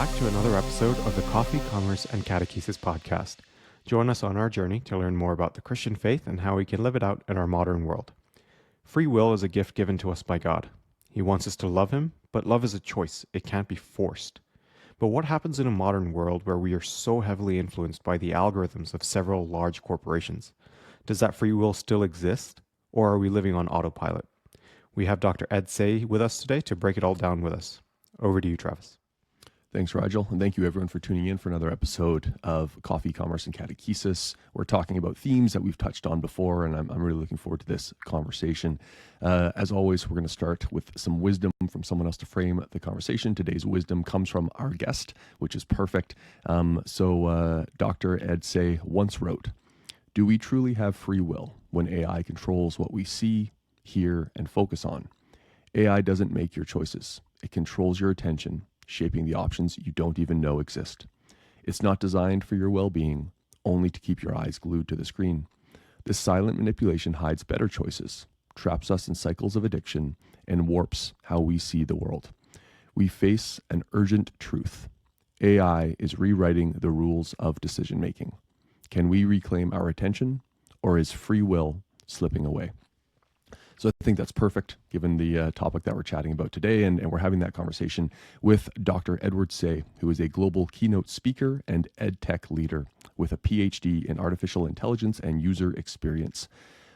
back to another episode of the Coffee, Commerce, and Catechesis podcast. Join us on our journey to learn more about the Christian faith and how we can live it out in our modern world. Free will is a gift given to us by God. He wants us to love Him, but love is a choice. It can't be forced. But what happens in a modern world where we are so heavily influenced by the algorithms of several large corporations? Does that free will still exist, or are we living on autopilot? We have Dr. Ed Say with us today to break it all down with us. Over to you, Travis. Thanks, Rigel, and thank you everyone for tuning in for another episode of Coffee, Commerce, and Catechesis. We're talking about themes that we've touched on before, and I'm really looking forward to this conversation. As always, we're going to start with some wisdom from someone else to frame the conversation. Today's wisdom comes from our guest, which is perfect. Dr. Ed Say once wrote, "Do we truly have free will when AI controls what we see, hear, and focus on? AI doesn't make your choices. It controls your attention, shaping the options you don't even know exist. It's not designed for your well-being, only to keep your eyes glued to the screen. This silent manipulation hides better choices, traps us in cycles of addiction, and warps how we see the world. We face an urgent truth. AI is rewriting the rules of decision-making. Can we reclaim our attention, or is free will slipping away?" So I think that's perfect given the topic that we're chatting about today. And we're having that conversation with Dr. Edward Say, who is a global keynote speaker and ed tech leader with a PhD in artificial intelligence and user experience.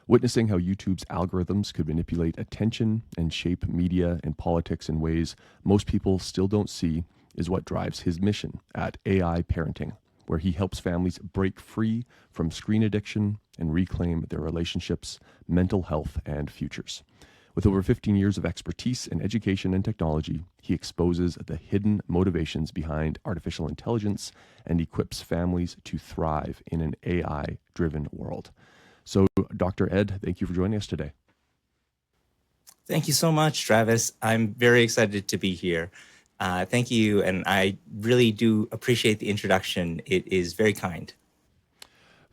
Witnessing how YouTube's algorithms could manipulate attention and shape media and politics in ways most people still don't see is what drives his mission at AI Parenting, where he helps families break free from screen addiction and reclaim their relationships, mental health, and futures. With over 15 years of expertise in education and technology, he exposes the hidden motivations behind artificial intelligence and equips families to thrive in an AI-driven world. So, Dr. Ed, thank you for joining us today. Thank you so much, Travis. I'm very excited to be here. Thank you, and I really do appreciate the introduction. It is very kind.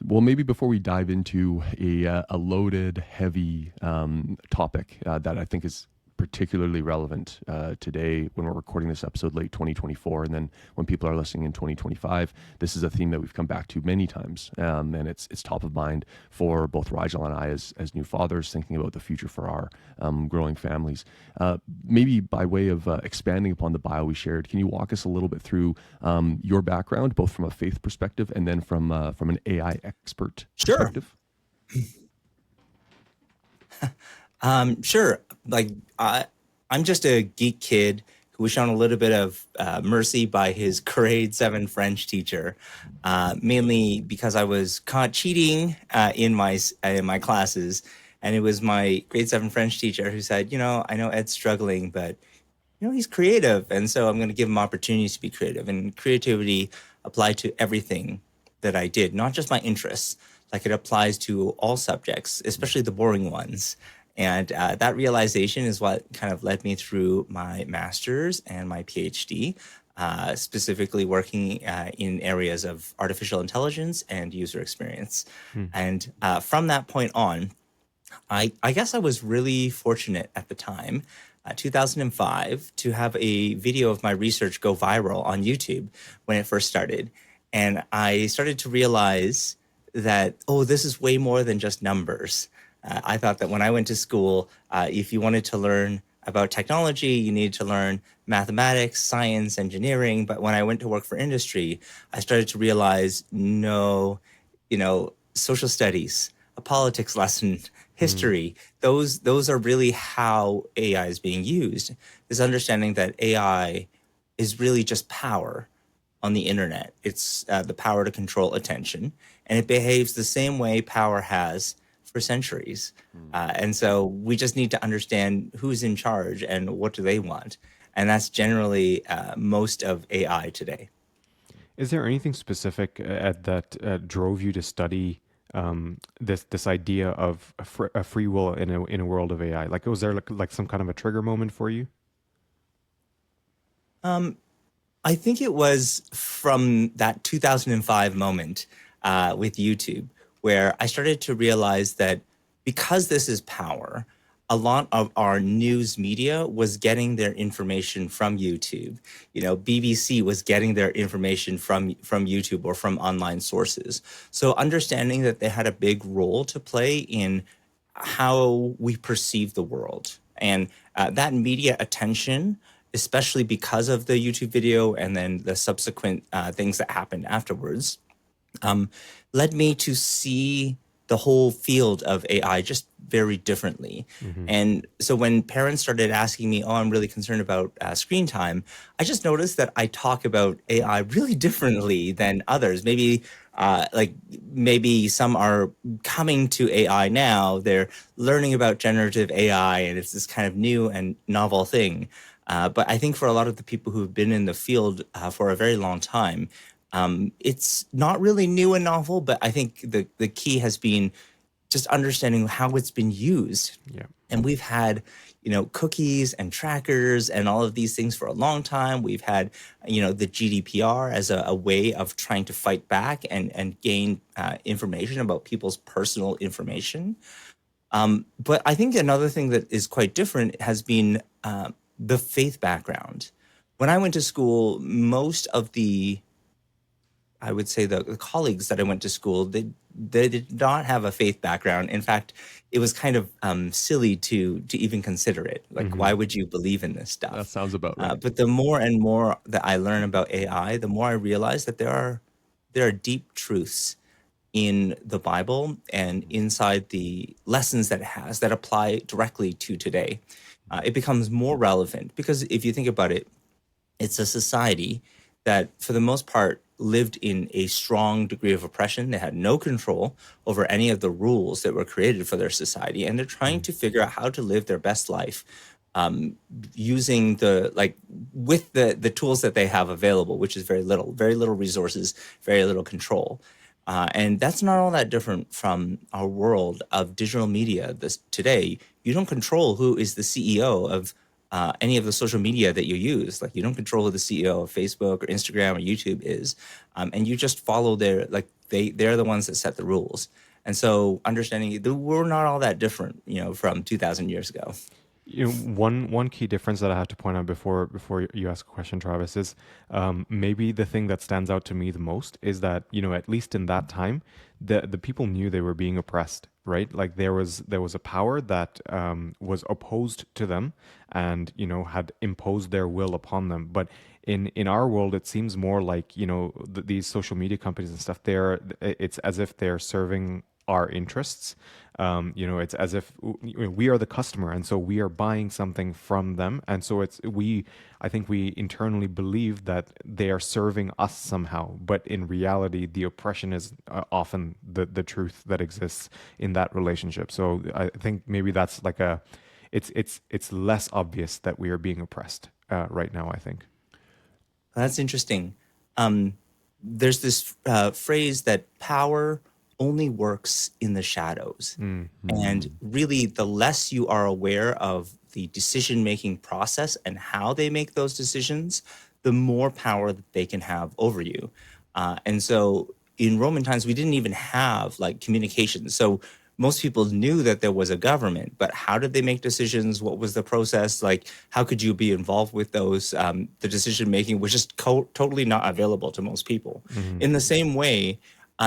Well, maybe before we dive into a loaded, heavy topic that I think is particularly relevant today when we're recording this episode late 2024, and then when people are listening in 2025, this is a theme that we've come back to many times, and it's top of mind for both Rigel and I as new fathers, thinking about the future for our growing families. Maybe by way of expanding upon the bio we shared, can you walk us a little bit through your background, both from a faith perspective and then from an AI expert perspective? Sure. I'm just a geek kid who was shown a little bit of mercy by his grade 7 French teacher, mainly because I was caught cheating in my classes. And it was my grade 7 French teacher who said, I know Ed's struggling, but, he's creative. And so I'm going to give him opportunities to be creative. And creativity applied to everything that I did, not just my interests. Like, it applies to all subjects, especially the boring ones. And that realization is what kind of led me through my master's and my PhD, specifically working in areas of artificial intelligence and user experience. And from that point on, I guess I was really fortunate at the time, 2005, to have a video of my research go viral on YouTube when it first started. And I started to realize that, this is way more than just numbers. I thought that when I went to school, if you wanted to learn about technology, you needed to learn mathematics, science, engineering. But when I went to work for industry, I started to realize, no, social studies, a politics lesson, history, those are really how AI is being used. This understanding that AI is really just power on the internet. It's the power to control attention, and it behaves the same way power has for centuries. And so we just need to understand who's in charge and what do they want. And that's generally most of AI today. Is there anything specific that drove you to study this idea of a free will in a world of AI? Like, was there like some kind of a trigger moment for you? I think it was from that 2005 moment with YouTube, where I started to realize that because this is power, a lot of our news media was getting their information from YouTube. BBC was getting their information from YouTube or from online sources. So understanding that they had a big role to play in how we perceive the world, and that media attention, especially because of the YouTube video and then the subsequent things that happened afterwards, um, led me to see the whole field of AI just very differently. Mm-hmm. And so when parents started asking me, oh, I'm really concerned about screen time, I just noticed that I talk about AI really differently than others. Maybe some are coming to AI now, they're learning about generative AI, and it's this kind of new and novel thing. But I think for a lot of the people who've been in the field for a very long time, it's not really new and novel, but I think the key has been just understanding how it's been used. Yeah. And we've had, cookies and trackers and all of these things for a long time. We've had, the GDPR as a way of trying to fight back and gain information about people's personal information. But I think another thing that is quite different has been the faith background. When I went to school, most of I would say the colleagues that I went to school, they did not have a faith background. In fact, it was kind of silly to even consider it. Like, Mm-hmm. why would you believe in this That stuff? sounds about right. But the more and more that I learn about AI, the more I realize that there are deep truths in the Bible and inside the lessons that it has that apply directly to today. It becomes more relevant because if you think about it, it's a society that, for the most part, lived in a strong degree of oppression. They had no control over any of the rules that were created for their society, and they're trying to figure out how to live their best life using with the tools that they have available, which is very little resources, very little control. And that's not all that different from our world of digital media today. You don't control who is the CEO of any of the social media that you use. Like, you don't control who the CEO of Facebook or Instagram or YouTube is, and you just follow they're the ones that set the rules. And so understanding that we're not all that different, from 2,000 years ago. One key difference that I have to point out before you ask a question, Travis, is maybe the thing that stands out to me the most is that, at least in that time, the people knew they were being oppressed, right? Like, there was a power that was opposed to them and, had imposed their will upon them. But in our world, it seems more like, these social media companies and stuff, it's as if they're serving our interests. It's as if we are the customer, and so we are buying something from them, and so I think we internally believe that they are serving us somehow, but in reality, the oppression is often the truth that exists in that relationship. So I think maybe that's it's less obvious that we are being oppressed right now, I think. That's interesting. There's this phrase that power only works in the shadows. And really, the less you are aware of the decision-making process and how they make those decisions, the more power that they can have over you. And so in Roman times, we didn't even have communication. So most people knew that there was a government, but how did they make decisions? What was the process? How could you be involved with those? The decision-making was just totally not available to most people. In the same way,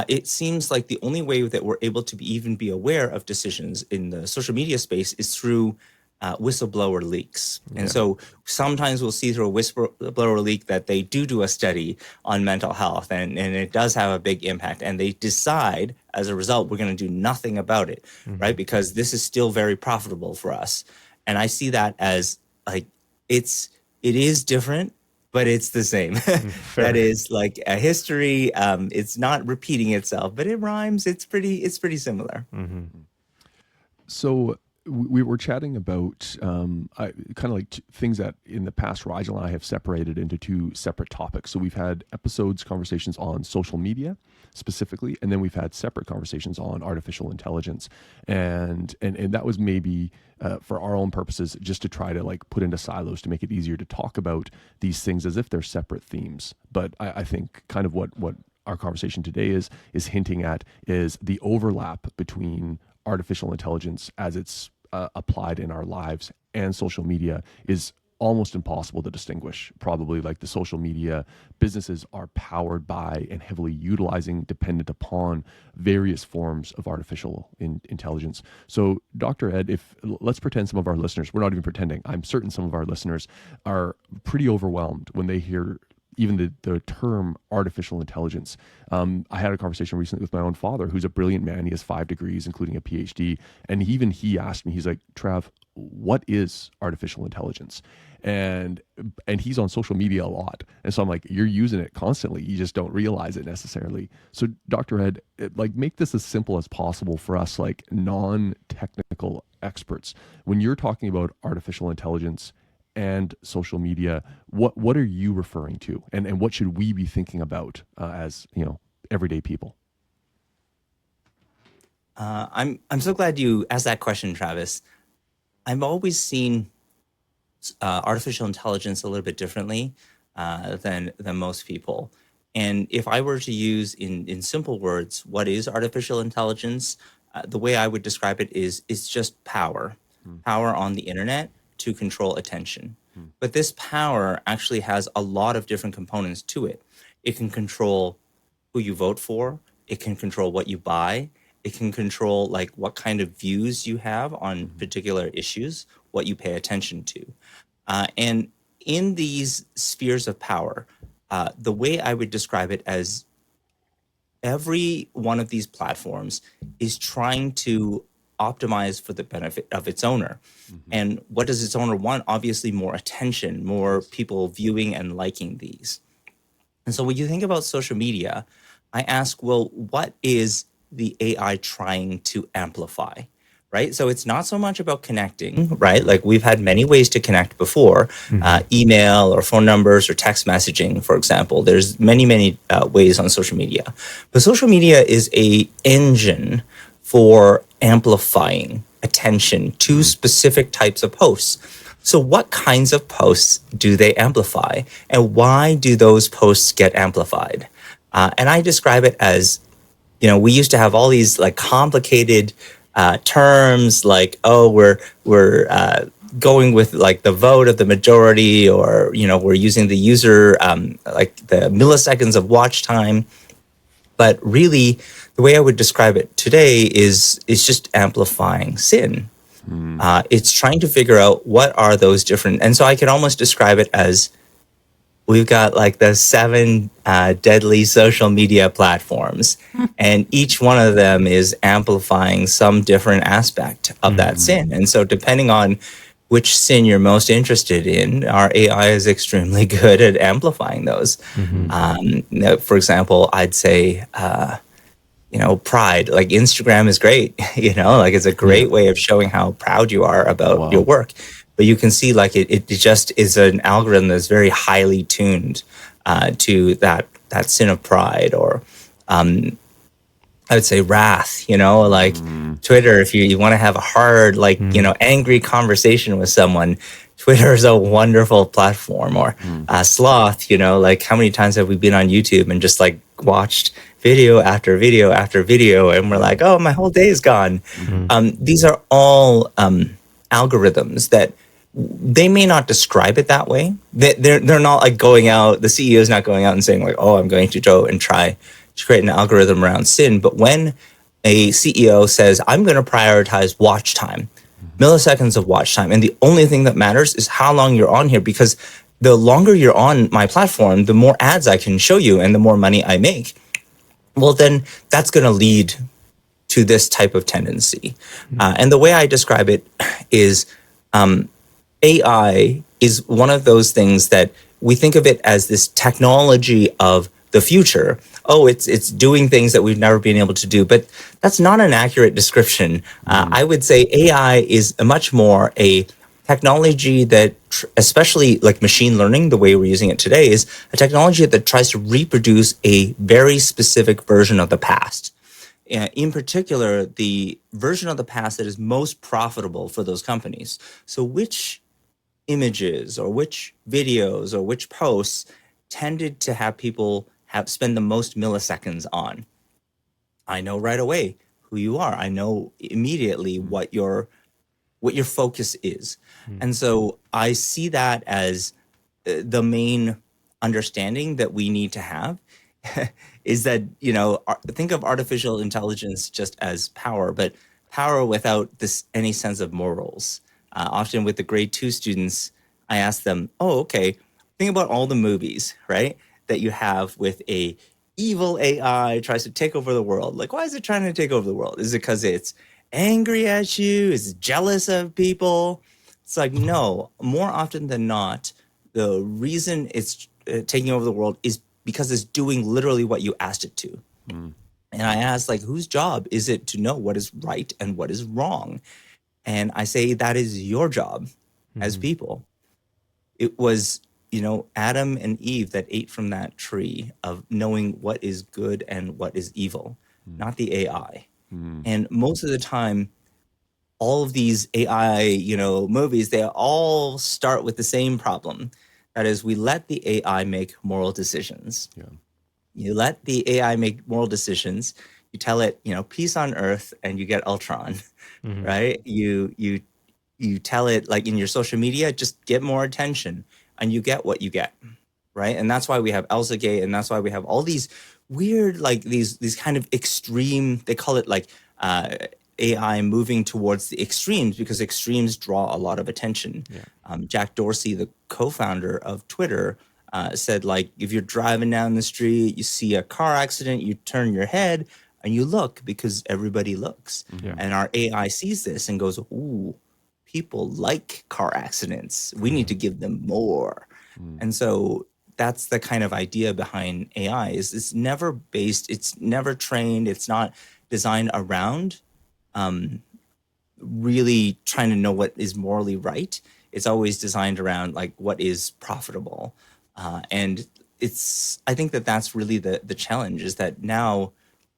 it seems like the only way that we're able to even be aware of decisions in the social media space is through whistleblower leaks. And so sometimes we'll see through a whistleblower leak that they do a study on mental health, and it does have a big impact. And they decide, as a result, we're going to do nothing about it, right? Because this is still very profitable for us. And I see that as it is different, but it's the same. That is like a history. It's not repeating itself, but it rhymes. It's pretty similar. So we were chatting about things that in the past Rigel and I have separated into two separate topics. So we've had conversations on social media specifically, and then we've had separate conversations on artificial intelligence. And that was maybe for our own purposes, just to try to put into silos to make it easier to talk about these things as if they're separate themes. But I think kind of what our conversation today is hinting at is the overlap between artificial intelligence as it's applied in our lives and social media is almost impossible to distinguish. Probably like the social media businesses are powered by and heavily utilizing, dependent upon various forms of artificial intelligence. So, Dr. Ed, if let's pretend some of our listeners, we're not even pretending, I'm certain some of our listeners are pretty overwhelmed when they hear even the term artificial intelligence. I had a conversation recently with my own father, who's a brilliant man. He has 5 degrees, including a PhD. And even he asked me, he's like, Trav, what is artificial intelligence? And he's on social media a lot. And so I'm like, you're using it constantly. You just don't realize it necessarily. So Dr. Ed, like make this as simple as possible for us, like non-technical experts. When you're talking about artificial intelligence and social media, what are you referring to, and what should we be thinking about as everyday people? I'm so glad you asked that question, Travis. I've always seen artificial intelligence a little bit differently than most people. And if I were to use in simple words, what is artificial intelligence? The way I would describe it is it's just power, power on the internet to control attention. But this power actually has a lot of different components to it. It can control who you vote for. It can control what you buy. It can control like what kind of views you have on particular issues, what you pay attention to. And in these spheres of power, the way I would describe it as every one of these platforms is trying to optimize for the benefit of its owner. And what does its owner want? Obviously, more attention, more people viewing and liking these. And so when you think about social media, I ask, well, what is the AI trying to amplify? Right. So it's not so much about connecting, right? Like we've had many ways to connect before, email or phone numbers or text messaging, for example. There's many ways on social media. But social media is a engine for amplifying attention to specific types of posts. So what kinds of posts do they amplify? And why do those posts get amplified? And I describe it as, we used to have all these like complicated terms like, oh, we're going with like the vote of the majority, or, we're using the user, like the milliseconds of watch time. But really, the way I would describe it today is just amplifying sin. It's trying to figure out what are those different, and so I could almost describe it as we've got like the 7 deadly social media platforms, and each one of them is amplifying some different aspect of that sin. And so depending on which sin you're most interested in, our AI is extremely good at amplifying those. For example, I'd say, pride, like Instagram is great, like it's a great way of showing how proud you are about your work. But you can see like it just is an algorithm that's very highly tuned to that sin of pride, or I would say wrath, like Twitter, if you want to have a hard, like, angry conversation with someone, Twitter is a wonderful platform. Or sloth, like how many times have we been on YouTube and just like watched video after video after video, and we're like, oh, my whole day is gone. These are all algorithms that they may not describe it that way. They're not like going out, the CEO is not going out and saying like, oh, I'm going to go and try to create an algorithm around sin. But when a CEO says, I'm going to prioritize watch time, milliseconds of watch time, and the only thing that matters is how long you're on here, because the longer you're on my platform, the more ads I can show you and the more money I make. Well, then that's going to lead to this type of tendency. And the way I describe it is AI is one of those things that we think of it as this technology of the future. Oh, it's doing things that we've never been able to do, but that's not an accurate description. I would say AI is much more a technology that, especially like machine learning, the way we're using it today, is a technology that tries to reproduce a very specific version of the past. In particular, the version of the past that is most profitable for those companies. So which images or which videos or which posts tended to have people spend the most milliseconds on? I know right away who you are. I know immediately what your what your focus is. And so I see that as the main understanding that we need to have is that, think of artificial intelligence just as power, but power without any sense of morals. Often with the grade 2 students, I ask them, oh, okay, think about all the movies, right, that you have with a evil AI tries to take over the world. Like, why is it trying to take over the world? Is it because it's angry at you? Is it jealous of people? It's like, no, more often than not, the reason it's taking over the world is because it's doing literally what you asked it to. And I asked, like, whose job is it to know what is right and what is wrong? And I say that is your job as people. It was, Adam and Eve that ate from that tree of knowing what is good and what is evil, not the AI. And most of the time, all of these AI, movies, they all start with the same problem. That is, we let the AI make moral decisions. Yeah. You let the AI make moral decisions. You tell it, peace on earth, and you get Ultron, right? You tell it, like in your social media, just get more attention, and you get what you get, right? And that's why we have Elsa Gate, and that's why we have all these weird, like these kind of extreme. They call it like AI moving towards the extremes because extremes draw a lot of attention. Jack Dorsey, the co-founder of Twitter, said, like, if you're driving down the street, you see a car accident, you turn your head and you look because everybody looks. And our AI sees this and goes, ooh, people like car accidents. We need to give them more. And so that's the kind of idea behind AI is it's never based, it's never trained, it's not designed around really trying to know what is morally right. It's always designed around like what is profitable. And I think that that's really the challenge is that now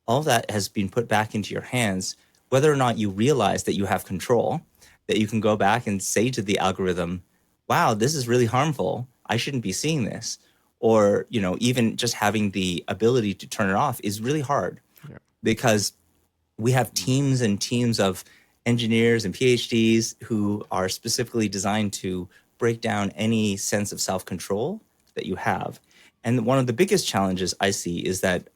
all that has been put back into your hands, whether or not you realize that you have control, that you can go back and say to the algorithm, wow, this is really harmful. I shouldn't be seeing this. Or, even just having the ability to turn it off is really hard because we have teams and teams of engineers and PhDs who are specifically designed to break down any sense of self-control that you have. And one of the biggest challenges I see is that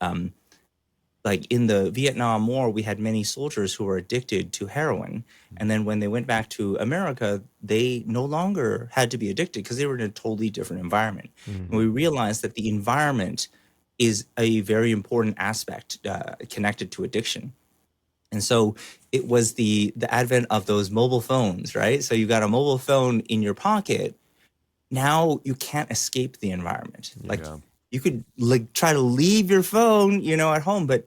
like in the Vietnam War, we had many soldiers who were addicted to heroin. And then when they went back to America, they no longer had to be addicted because they were in a totally different environment. And we realized that the environment is a very important aspect connected to addiction. And so it was the advent of those mobile phones, right? So you got a mobile phone in your pocket. Now you can't escape the environment. Like you could like try to leave your phone, at home, but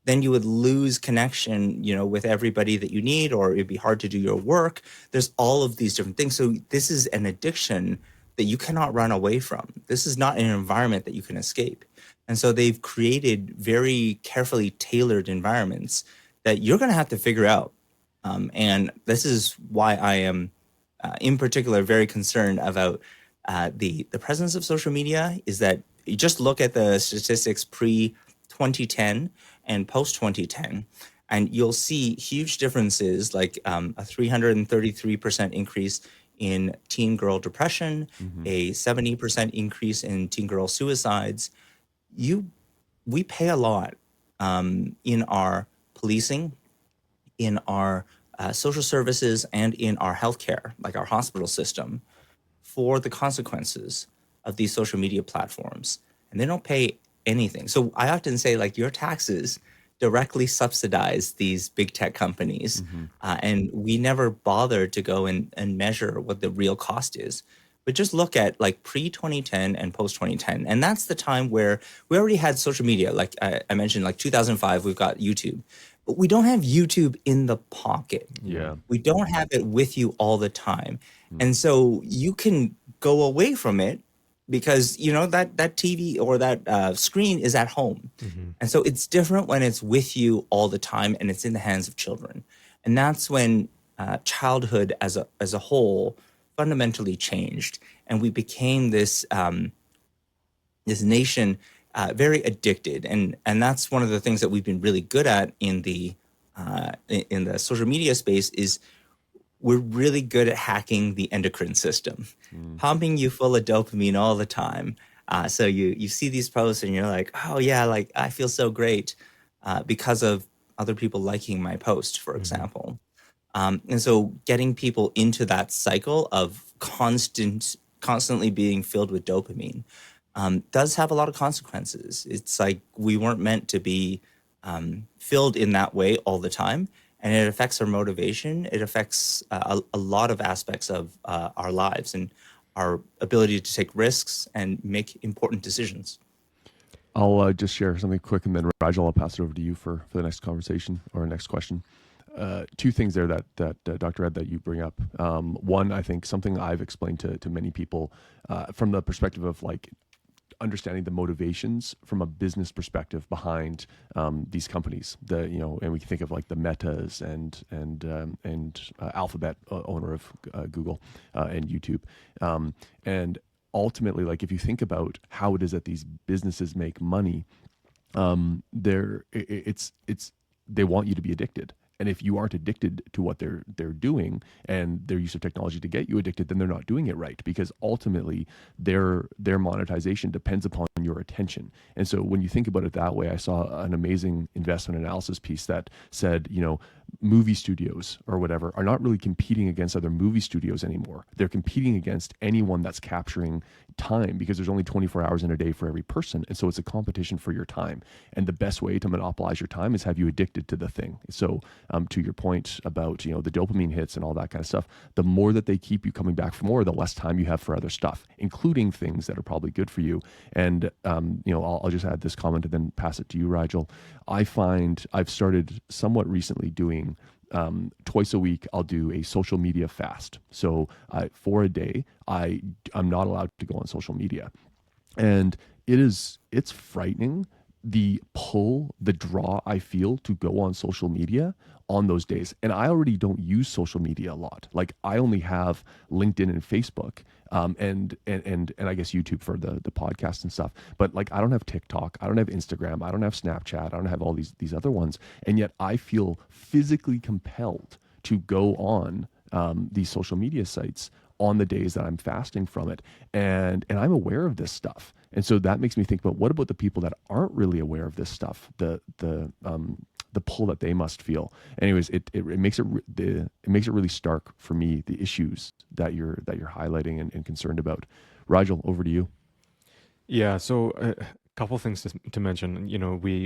then you would lose connection, with everybody that you need, or it'd be hard to do your work. There's all of these different things. So this is an addiction that you cannot run away from. This is not an environment that you can escape. And so they've created very carefully tailored environments that you're going to have to figure out. And this is why I am, in particular, very concerned about the presence of social media. Is that you just look at the statistics pre-2010 and post-2010, and you'll see huge differences, like a 333% increase in teen girl depression, a 70% increase in teen girl suicides. We pay a lot in our policing, in our social services, and in our healthcare, like our hospital system, for the consequences of these social media platforms. And they don't pay anything. So I often say, like, your taxes directly subsidize these big tech companies. And we never bother to go and measure what the real cost is. But just look at like pre-2010 and post-2010. And that's the time where we already had social media. Like I mentioned, like 2005, we've got YouTube. But we don't have YouTube in the pocket. We don't have it with you all the time. And so you can go away from it because, that TV or that screen is at home. And so it's different when it's with you all the time and it's in the hands of children. And that's when childhood as a whole fundamentally changed. And we became this nation very addicted. And that's one of the things that we've been really good at in the social media space is we're really good at hacking the endocrine system, pumping you full of dopamine all the time. So you see these posts and you're like, oh yeah, like I feel so great because of other people liking my post, for example. And so getting people into that cycle of constantly being filled with dopamine does have a lot of consequences. It's like we weren't meant to be filled in that way all the time, and it affects our motivation. It affects a lot of aspects of our lives and our ability to take risks and make important decisions. I'll just share something quick, and then Rigel, I'll pass it over to you for the next conversation or next question. Two things there that Dr. Ed, that you bring up. One, I think something I've explained to many people from the perspective of like understanding the motivations from a business perspective behind these companies. And we can think of like the Metas and Alphabet, owner of Google and YouTube, and ultimately, like if you think about how it is that these businesses make money, they want you to be addicted. And if you aren't addicted to what they're doing and their use of technology to get you addicted, then they're not doing it right, because ultimately their monetization depends upon your attention. And so when you think about it that way, I saw an amazing investment analysis piece that said, movie studios or whatever are not really competing against other movie studios anymore. They're competing against anyone that's capturing time, because there's only 24 hours in a day for every person. And so it's a competition for your time. And the best way to monopolize your time is have you addicted to the thing. So to your point about, the dopamine hits and all that kind of stuff, the more that they keep you coming back for more, the less time you have for other stuff, including things that are probably good for you. And, I'll just add this comment and then pass it to you, Rigel. I find I've started somewhat recently doing twice a week, I'll do a social media fast. So for a day, I'm not allowed to go on social media. And it's frightening, the pull, the draw I feel to go on social media on those days. And I already don't use social media a lot. Like I only have LinkedIn and Facebook, and I guess YouTube for the podcast and stuff. But like I don't have TikTok, I don't have Instagram, I don't have Snapchat, I don't have all these other ones. And yet I feel physically compelled to go on these social media sites on the days that I'm fasting from it. And I'm aware of this stuff. And so that makes me think about, what about the people that aren't really aware of this stuff, the pull that they must feel. Anyways, it makes it really stark for me, the issues that you're highlighting and concerned about. Rigel, over to you. Yeah, so a couple things to mention.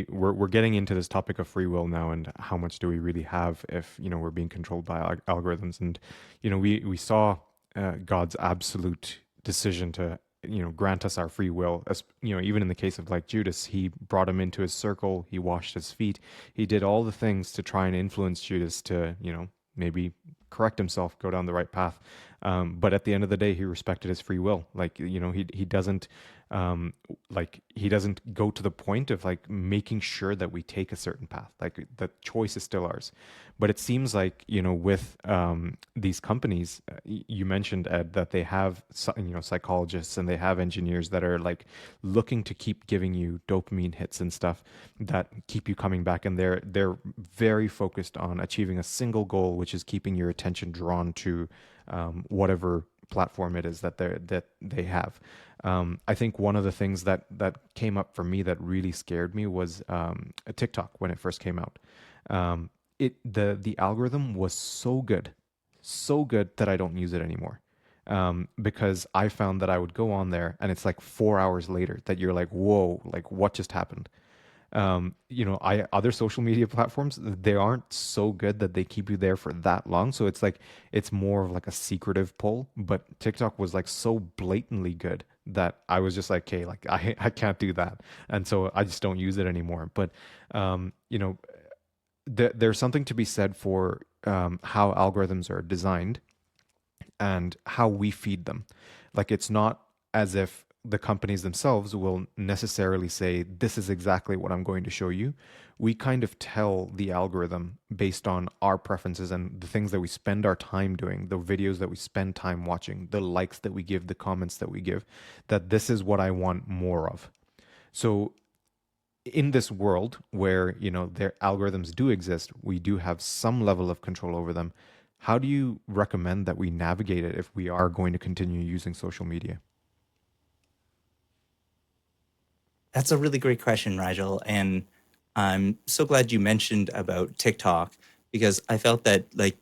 We're getting into this topic of free will now, and how much do we really have if we're being controlled by algorithms. And we saw God's absolute decision to grant us our free will. As even in the case of like Judas, he brought him into his circle, he washed his feet, he did all the things to try and influence Judas to maybe correct himself, go down the right path. But at the end of the day, he respected his free will. Like he doesn't he doesn't go to the point of like making sure that we take a certain path. Like the choice is still ours. But it seems like with these companies, you mentioned, Ed, that they have psychologists and they have engineers that are like looking to keep giving you dopamine hits and stuff that keep you coming back, and they're very focused on achieving a single goal, which is keeping your attention drawn to whatever platform it is that they have. I think one of the things that came up for me that really scared me was TikTok when it first came out. The algorithm was so good that I don't use it anymore. Because I found that I would go on there and it's like 4 hours later that you're like, whoa, like what just happened? Other social media platforms, they aren't so good that they keep you there for that long. So it's like, it's more of like a secretive pull, but TikTok was like so blatantly good that I was just like, okay, like I can't do that. And so I just don't use it anymore. But, there's something to be said for how algorithms are designed and how we feed them. Like it's not as if the companies themselves will necessarily say, this is exactly what I'm going to show you. We kind of tell the algorithm based on our preferences and the things that we spend our time doing, the videos that we spend time watching, the likes that we give, the comments that we give, that this is what I want more of. So in this world where their algorithms do exist, we do have some level of control over them. How do you recommend that we navigate it if we are going to continue using social media? That's a really great question, Rigel. And I'm so glad you mentioned about TikTok, because I felt that like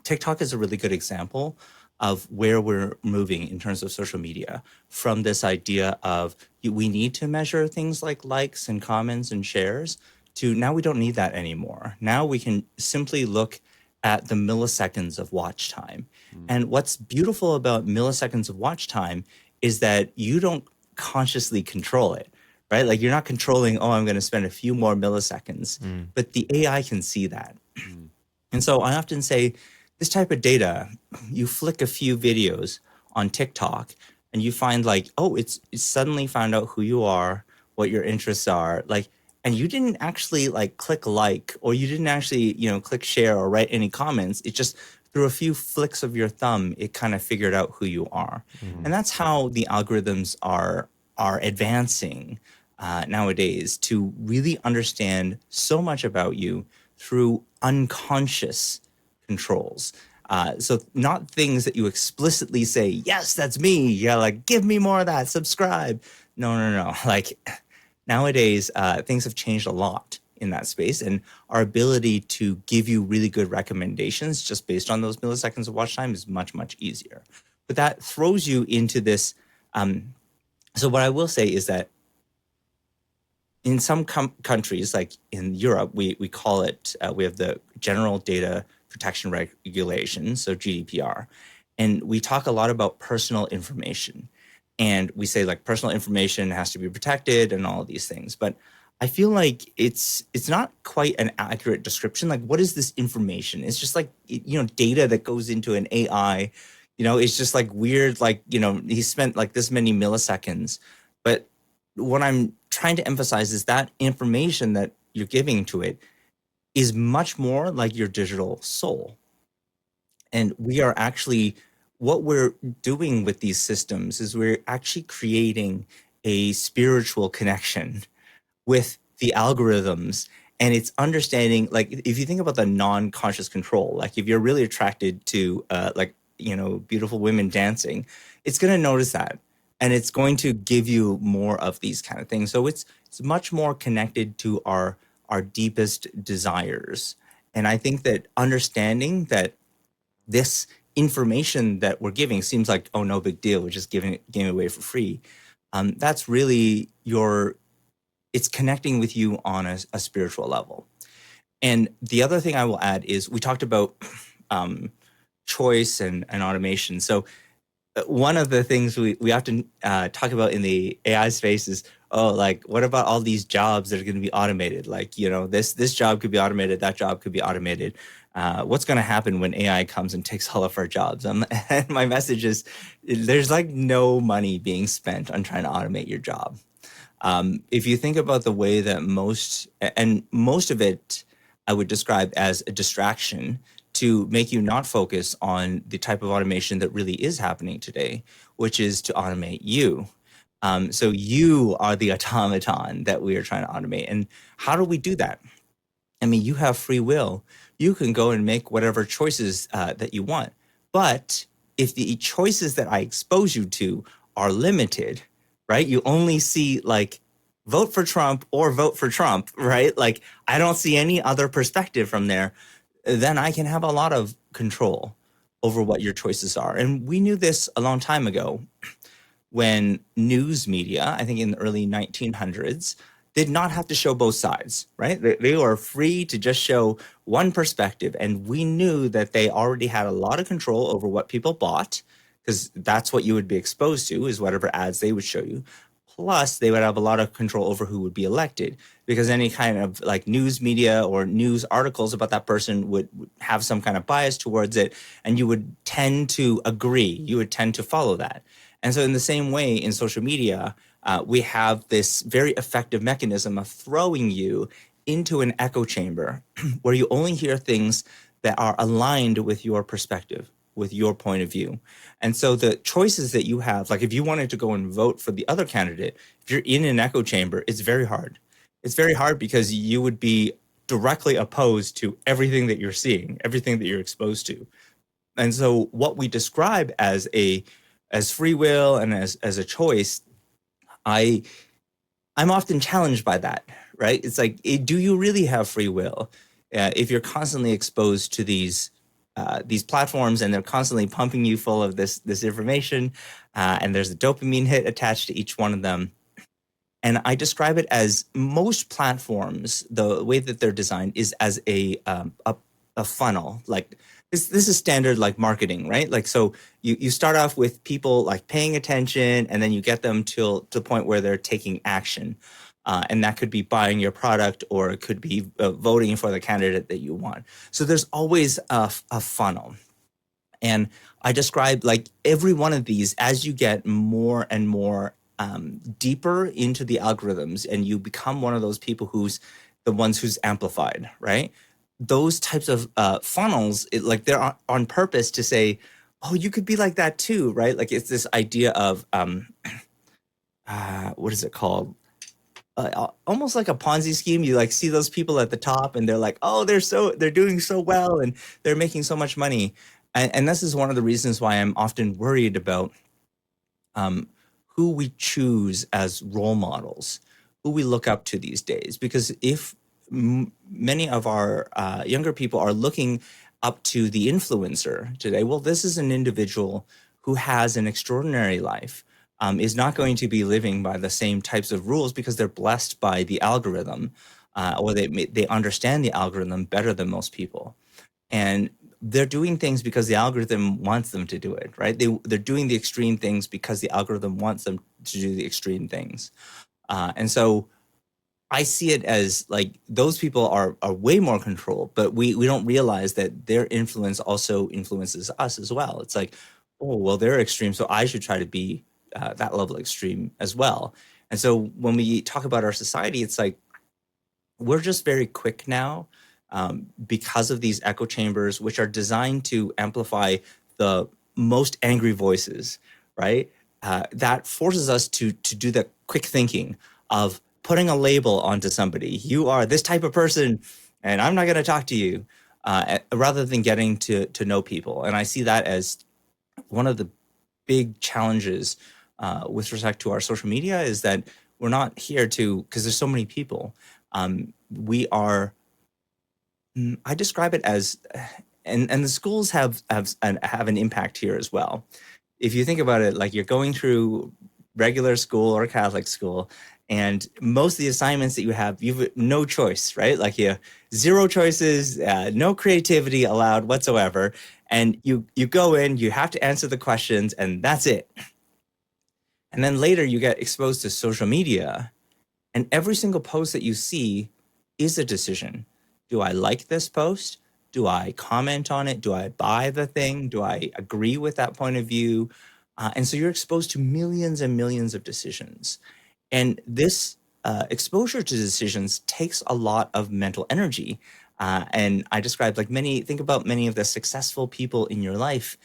TikTok is a really good example of where we're moving in terms of social media, from this idea of we need to measure things like likes and comments and shares, to now we don't need that anymore. Now we can simply look at the milliseconds of watch time. Mm. And what's beautiful about milliseconds of watch time is that you don't consciously control it, right? Like you're not controlling, oh, I'm going to spend a few more milliseconds, Mm. but the AI can see that. Mm. And so I often say this type of data, you flick a few videos on TikTok and you find like, oh, it's suddenly found out who you are, what your interests are, like, and you didn't actually like click like, or you didn't actually, click share or write any comments. It just through a few flicks of your thumb, it kind of figured out who you are. Mm. And that's how the algorithms are advancing nowadays, to really understand so much about you through unconscious controls. So not things that you explicitly say, yes, that's me. Yeah, like give me more of that, subscribe. No, no, no. Like nowadays, things have changed a lot in that space, and our ability to give you really good recommendations just based on those milliseconds of watch time is much, much easier. But that throws you into this. So what I will say is that in some countries, like in Europe, we call it, we have the General Data Protection Regulation, so GDPR. And we talk a lot about personal information. And we say like personal information has to be protected and all of these things. But I feel like it's not quite an accurate description. Like, what is this information? It's just like, data that goes into an AI. It's just like weird, like, he spent like this many milliseconds. But what I'm trying to emphasize is that information that you're giving to it is much more like your digital soul. And we are actually, what we're doing with these systems is we're actually creating a spiritual connection with the algorithms. And it's understanding, like, if you think about the non-conscious control, like if you're really attracted to beautiful women dancing, it's going to notice that, and it's going to give you more of these kind of things. So it's much more connected to our deepest desires. And I think that understanding that this information that we're giving seems like, oh, no big deal, we're just giving it away for free. That's really it's connecting with you on a spiritual level. And the other thing I will add is we talked about choice and automation. So one of the things we often talk about in the AI space is, oh, like, what about all these jobs that are going to be automated? Like, this job could be automated, that job could be automated. What's going to happen when AI comes and takes all of our jobs? And my message is, there's like no money being spent on trying to automate your job. If you think about the way that most of it, I would describe as a distraction to make you not focus on the type of automation that really is happening today, which is to automate you. So you are the automaton that we are trying to automate. And how do we do that? I mean, you have free will. You can go and make whatever choices that you want. But if the choices that I expose you to are limited, right? You only see like vote for Trump or vote for Trump, right? Like I don't see any other perspective from there. Then I can have a lot of control over what your choices are. And we knew this a long time ago when news media, I think in the early 1900s, did not have to show both sides, right? They were free to just show one perspective. And we knew that they already had a lot of control over what people bought, because that's what you would be exposed to, is whatever ads they would show you. Plus, they would have a lot of control over who would be elected, because any kind of like news media or news articles about that person would have some kind of bias towards it, and you would tend to agree. You would tend to follow that. And so in the same way, in social media, we have this very effective mechanism of throwing you into an echo chamber where you only hear things that are aligned with your perspective, with your point of view. And so the choices that you have, like if you wanted to go and vote for the other candidate, if you're in an echo chamber, it's very hard. It's very hard because you would be directly opposed to everything that you're seeing, everything that you're exposed to. And so what we describe as free will and as a choice, I'm often challenged by that, right? It's like, do you really have free will if you're constantly exposed to these platforms and they're constantly pumping you full of this information, and there's a dopamine hit attached to each one of them? And I describe it as most platforms, the way that they're designed is as a funnel. Like this is standard like marketing, right? Like, so you start off with people like paying attention, and then you get them to the point where they're taking action. And that could be buying your product, or it could be voting for the candidate that you want. So there's always a funnel. And I describe like every one of these, as you get more and more deeper into the algorithms, and you become one of those people who's amplified, right? Those types of funnels, like they're on purpose to say, oh, you could be like that too, right? Like it's this idea of what is it called? Almost like a Ponzi scheme. You like see those people at the top, and they're like, oh, they're doing so well, and they're making so much money. And this is one of the reasons why I'm often worried about who we choose as role models, who we look up to these days. Because if many of our younger people are looking up to the influencer today, well, this is an individual who has an extraordinary life, is not going to be living by the same types of rules because they're blessed by the algorithm, or they understand the algorithm better than most people. And they're doing things because the algorithm wants them to do it, right? They're doing the extreme things because the algorithm wants them to do the extreme things. And so I see it as like those people are way more controlled, but we don't realize that their influence also influences us as well. It's like, oh, well, they're extreme, so I should try to be that level extreme as well. And so when we talk about our society, it's like we're just very quick now, because of these echo chambers, which are designed to amplify the most angry voices, right? That forces us to do the quick thinking of putting a label onto somebody. You are this type of person, and I'm not going to talk to you, rather than getting to know people. And I see that as one of the big challenges with respect to our social media, is that we're not here to, because there's so many people. We are. I describe it as, and the schools have an impact here as well. If you think about it, like you're going through regular school or Catholic school, and most of the assignments that you've no choice, right? Like you zero choices, no creativity allowed whatsoever. And you go in, you have to answer the questions, and that's it. And then later you get exposed to social media, and every single post that you see is a decision. Do I like this post? Do I comment on it? Do I buy the thing? Do I agree with that point of view? And so you're exposed to millions and millions of decisions. And this exposure to decisions takes a lot of mental energy. And I described like think about many of the successful people in your life,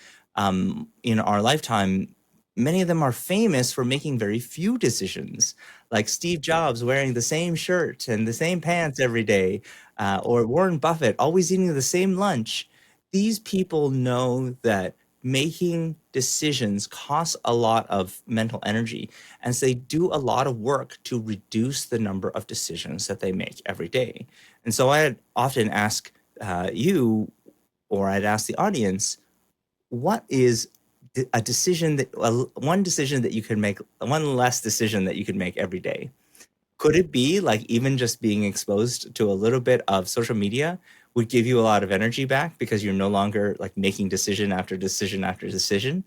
in our lifetime. Many of them are famous for making very few decisions, like Steve Jobs wearing the same shirt and the same pants every day, or Warren Buffett always eating the same lunch. These people know that making decisions costs a lot of mental energy, and so they do a lot of work to reduce the number of decisions that they make every day. And so I'd often ask you, or I'd ask the audience, what is one decision that you can make, one less decision that you can make every day? Could it be like even just being exposed to a little bit of social media would give you a lot of energy back because you're no longer like making decision after decision after decision?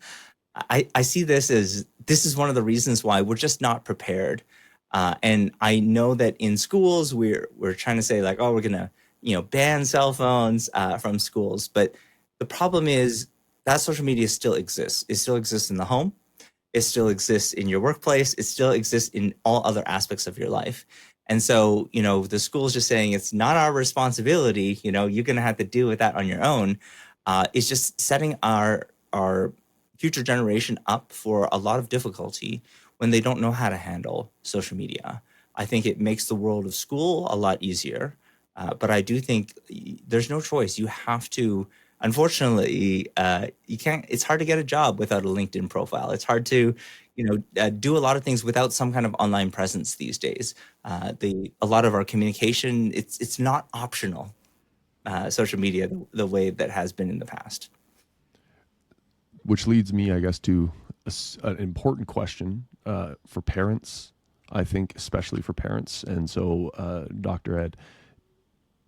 I see this is one of the reasons why we're just not prepared. And I know that in schools we're trying to say like, oh, we're gonna ban cell phones from schools, but the problem is that social media still exists. It still exists in the home. It still exists in your workplace. It still exists in all other aspects of your life. And so, the school's just saying it's not our responsibility. You're going to have to deal with that on your own. It's just setting our future generation up for a lot of difficulty when they don't know how to handle social media. I think it makes the world of school a lot easier. But I do think there's no choice. You have to, unfortunately, you can't, it's hard to get a job without a LinkedIn profile. It's hard to, do a lot of things without some kind of online presence these days. A lot of our communication, it's not optional, social media, the way that has been in the past. Which leads me, I guess, to an important question for parents, I think, especially for parents. And so, Dr. Ed,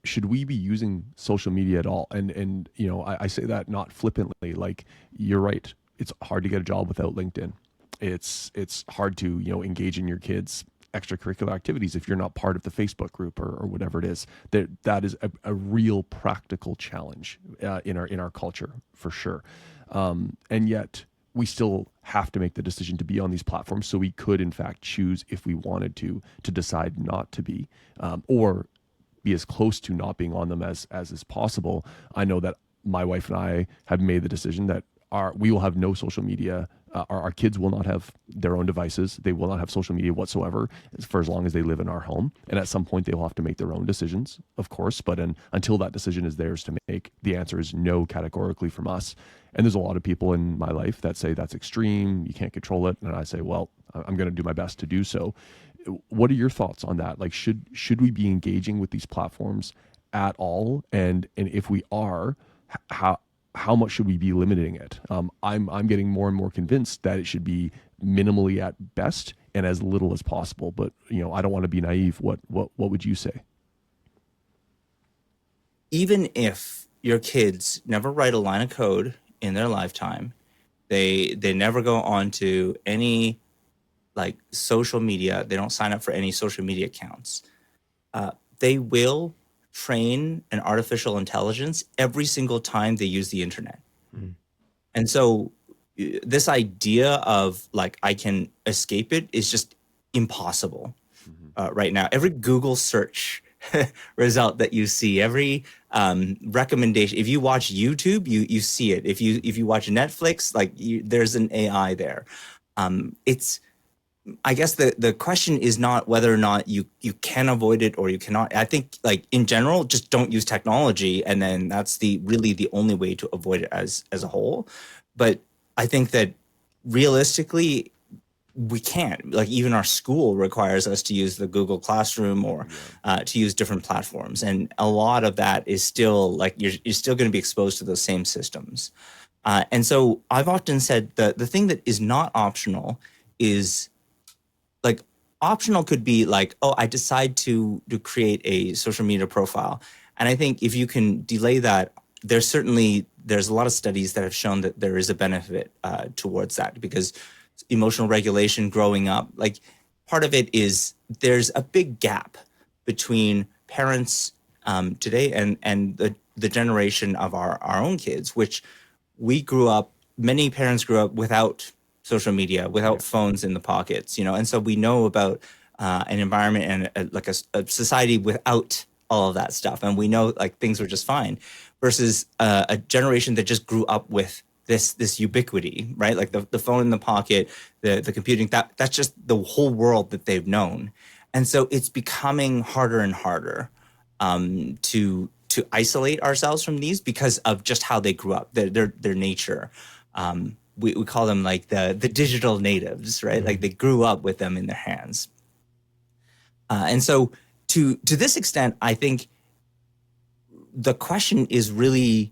should we be using social media at all? And I say that not flippantly. Like, you're right. It's hard to get a job without LinkedIn. It's hard to engage in your kids' extracurricular activities if you're not part of the Facebook group or whatever it is. That is a real practical challenge in our culture for sure. And yet we still have to make the decision to be on these platforms. So we could, in fact, choose if we wanted to decide not to be, or be as close to not being on them as is possible. I know that my wife and I have made the decision that we will have no social media. Our kids will not have their own devices. They will not have social media whatsoever for as long as they live in our home. And at some point, they will have to make their own decisions, of course. But until that decision is theirs to make, the answer is no categorically from us. And there's a lot of people in my life that say that's extreme. You can't control it. And I say, well, I'm going to do my best to do so. What are your thoughts on that? Like, should we be engaging with these platforms at all? And if we are, how much should we be limiting it? I'm getting more and more convinced that it should be minimally at best and as little as possible. But I don't want to be naive. What would you say? Even if your kids never write a line of code in their lifetime, they never go on to any like social media, they don't sign up for any social media accounts, they will train an artificial intelligence every single time they use the internet. Mm-hmm. And so this idea of like, I can escape it is just impossible. Mm-hmm. Right now. Every Google search result that you see, every recommendation, if you watch YouTube, you see it. If you watch Netflix, like there's an AI there. I guess the question is not whether or not you can avoid it or you cannot. I think like in general, just don't use technology, and then that's really the only way to avoid it as a whole. But I think that realistically, we can't. Like even our school requires us to use the Google Classroom or to use different platforms, and a lot of that is still like you're still going to be exposed to those same systems. And so I've often said that the thing that is not optional is like optional could be like, oh, I decide to create a social media profile. And I think if you can delay that, there's a lot of studies that have shown that there is a benefit towards that, because emotional regulation growing up, like part of it is there's a big gap between parents today and the generation of our own kids, which many parents grew up without social media, without phones in the pockets, and so we know about an environment and like a society without all of that stuff, and we know like things were just fine, versus a generation that just grew up with this ubiquity, right? Like the phone in the pocket, the computing, that's just the whole world that they've known, and so it's becoming harder and harder to isolate ourselves from these because of just how they grew up, their nature. We call them like the digital natives, right? Mm-hmm. Like they grew up with them in their hands. And so to this extent, I think the question is really,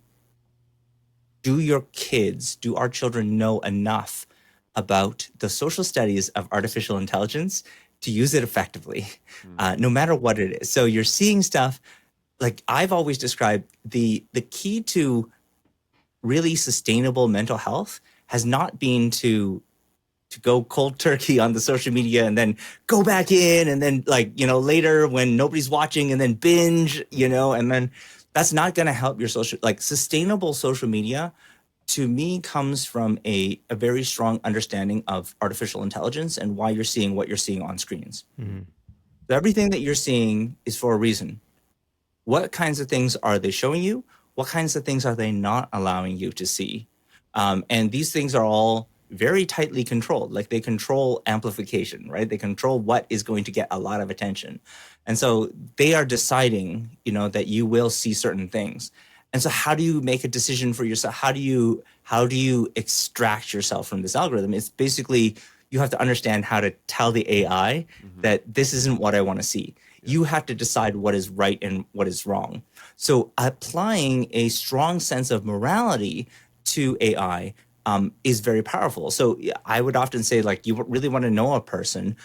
do our children know enough about the social studies of artificial intelligence to use it effectively, no matter what it is? So you're seeing stuff, like I've always described, the key to really sustainable mental health has not been to go cold turkey on the social media and then go back in and then later when nobody's watching and then binge, and then that's not going to help your sustainable social media to me comes from a very strong understanding of artificial intelligence and why you're seeing what you're seeing on screens. Mm-hmm. So everything that you're seeing is for a reason. What kinds of things are they showing you? What kinds of things are they not allowing you to see? And these things are all very tightly controlled. Like they control amplification, right? They control what is going to get a lot of attention. And so they are deciding, that you will see certain things. And so how do you make a decision for yourself? How do you extract yourself from this algorithm? It's basically you have to understand how to tell the AI that this isn't what I want to see. You have to decide what is right and what is wrong. So applying a strong sense of morality to AI is very powerful. So I would often say, like, you really want to know a person,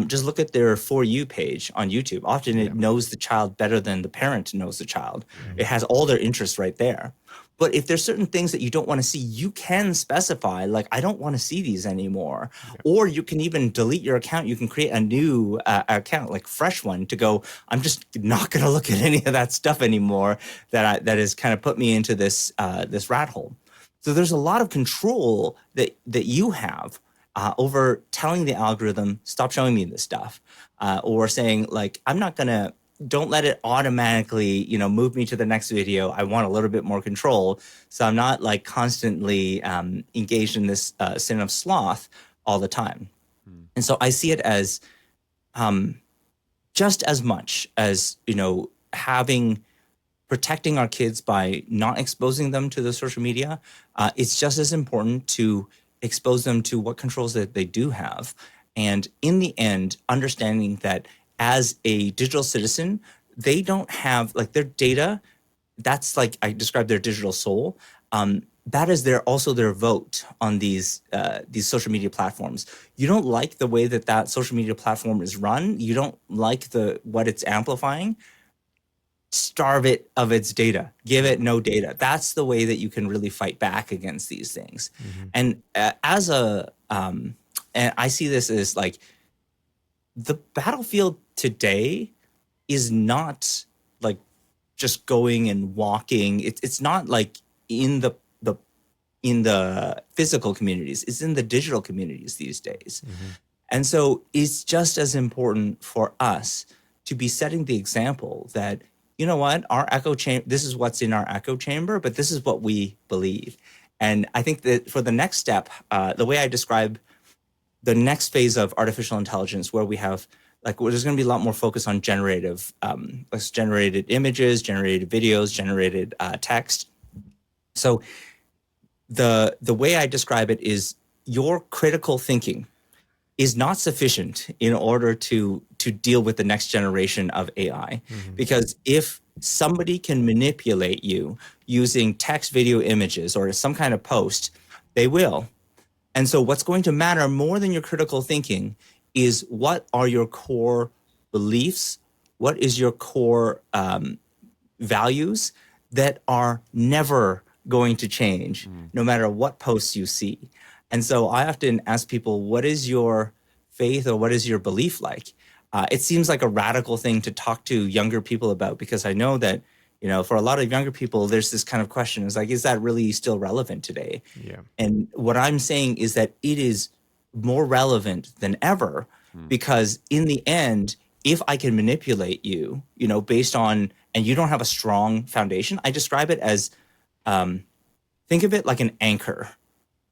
just look at their For You page on YouTube. Often it knows the child better than the parent knows the child. It has all their interests right there. But if there's certain things that you don't want to see, you can specify, like, I don't want to see these anymore. Or you can even delete your account. You can create a new account, like fresh one, to go, I'm just not going to look at any of that stuff anymore that has kind of put me into this rat hole. So there's a lot of control that you have over telling the algorithm, stop showing me this stuff, or saying, like, don't let it automatically, move me to the next video. I want a little bit more control. So I'm not like constantly engaged in this sin of sloth all the time. And so I see it as just as much as, protecting our kids by not exposing them to the social media. It's just as important to expose them to what controls that they do have. And in the end, understanding that as a digital citizen, they don't have, like, their data, that's, like, I described their digital soul. That is also their vote on these social media platforms. You don't like the way that social media platform is run. You don't like what it's amplifying. Starve it of its data. Give it no data. That's the way that you can really fight back against these things. And and I see this as, like, the battlefield today is not like just going and walking. It's not like in the physical communities. It's in the digital communities these days. And so it's just as important for us to be setting the example that, you know what, our echo chamber, this is what's in our echo chamber, but this is what we believe. And I think that for the next step, the way I describe the next phase of artificial intelligence, where we have, like, where there's going to be a lot more focus on generated images, generated videos, generated text. So the way I describe it is, your critical thinking is not sufficient in order to deal with the next generation of AI. Because if somebody can manipulate you using text, video, images, or some kind of post, they will. And so what's going to matter more than your critical thinking is, what are your core beliefs? What is your core values that are never going to change, no matter what posts you see? And so I often ask people, what is your faith, or what is your belief like? It seems like a radical thing to talk to younger people about, because I know that, for a lot of younger people, there's this kind of question. It's like, is that really still relevant today? Yeah. And what I'm saying is that it is more relevant than ever, because in the end, if I can manipulate you, based on, and you don't have a strong foundation, I describe it as, think of it like an anchor.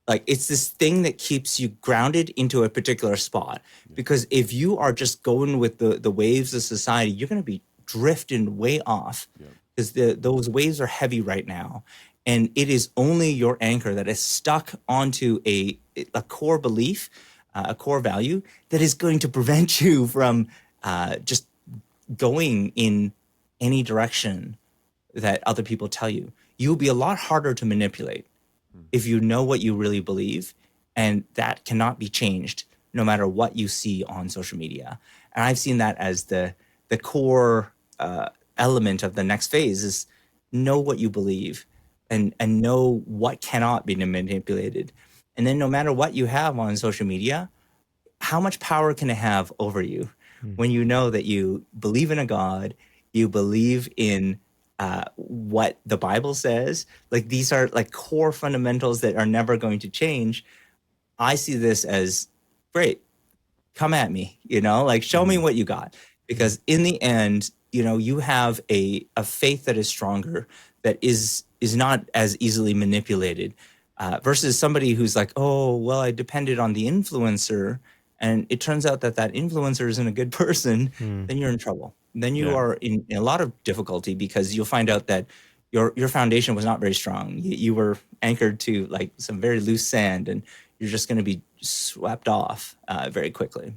Like, it's this thing that keeps you grounded into a particular spot. Because if you are just going with the waves of society, you're going to be drifting way off, because those waves are heavy right now. And it is only your anchor that is stuck onto a core belief, a core value, that is going to prevent you from just going in any direction that other people tell you. You'll be a lot harder to manipulate if you know what you really believe, and that cannot be changed no matter what you see on social media. And I've seen that as the core element of the next phase is, know what you believe, and know what cannot be manipulated. And then no matter what you have on social media, how much power can it have over you when you know that you believe in a God, you believe in what the Bible says? Like, these are like core fundamentals that are never going to change. I see this as, great, come at me, like, show me what you got. Because in the end, you have a faith that is stronger, that is not as easily manipulated. versus somebody who's like, oh, well, I depended on the influencer, and it turns out that that influencer isn't a good person, Hmm. then you're in trouble. Then you Yeah. are in a lot of difficulty because you'll find out that your foundation was not very strong. You were anchored to like some very loose sand, and you're just going to be swept off very quickly.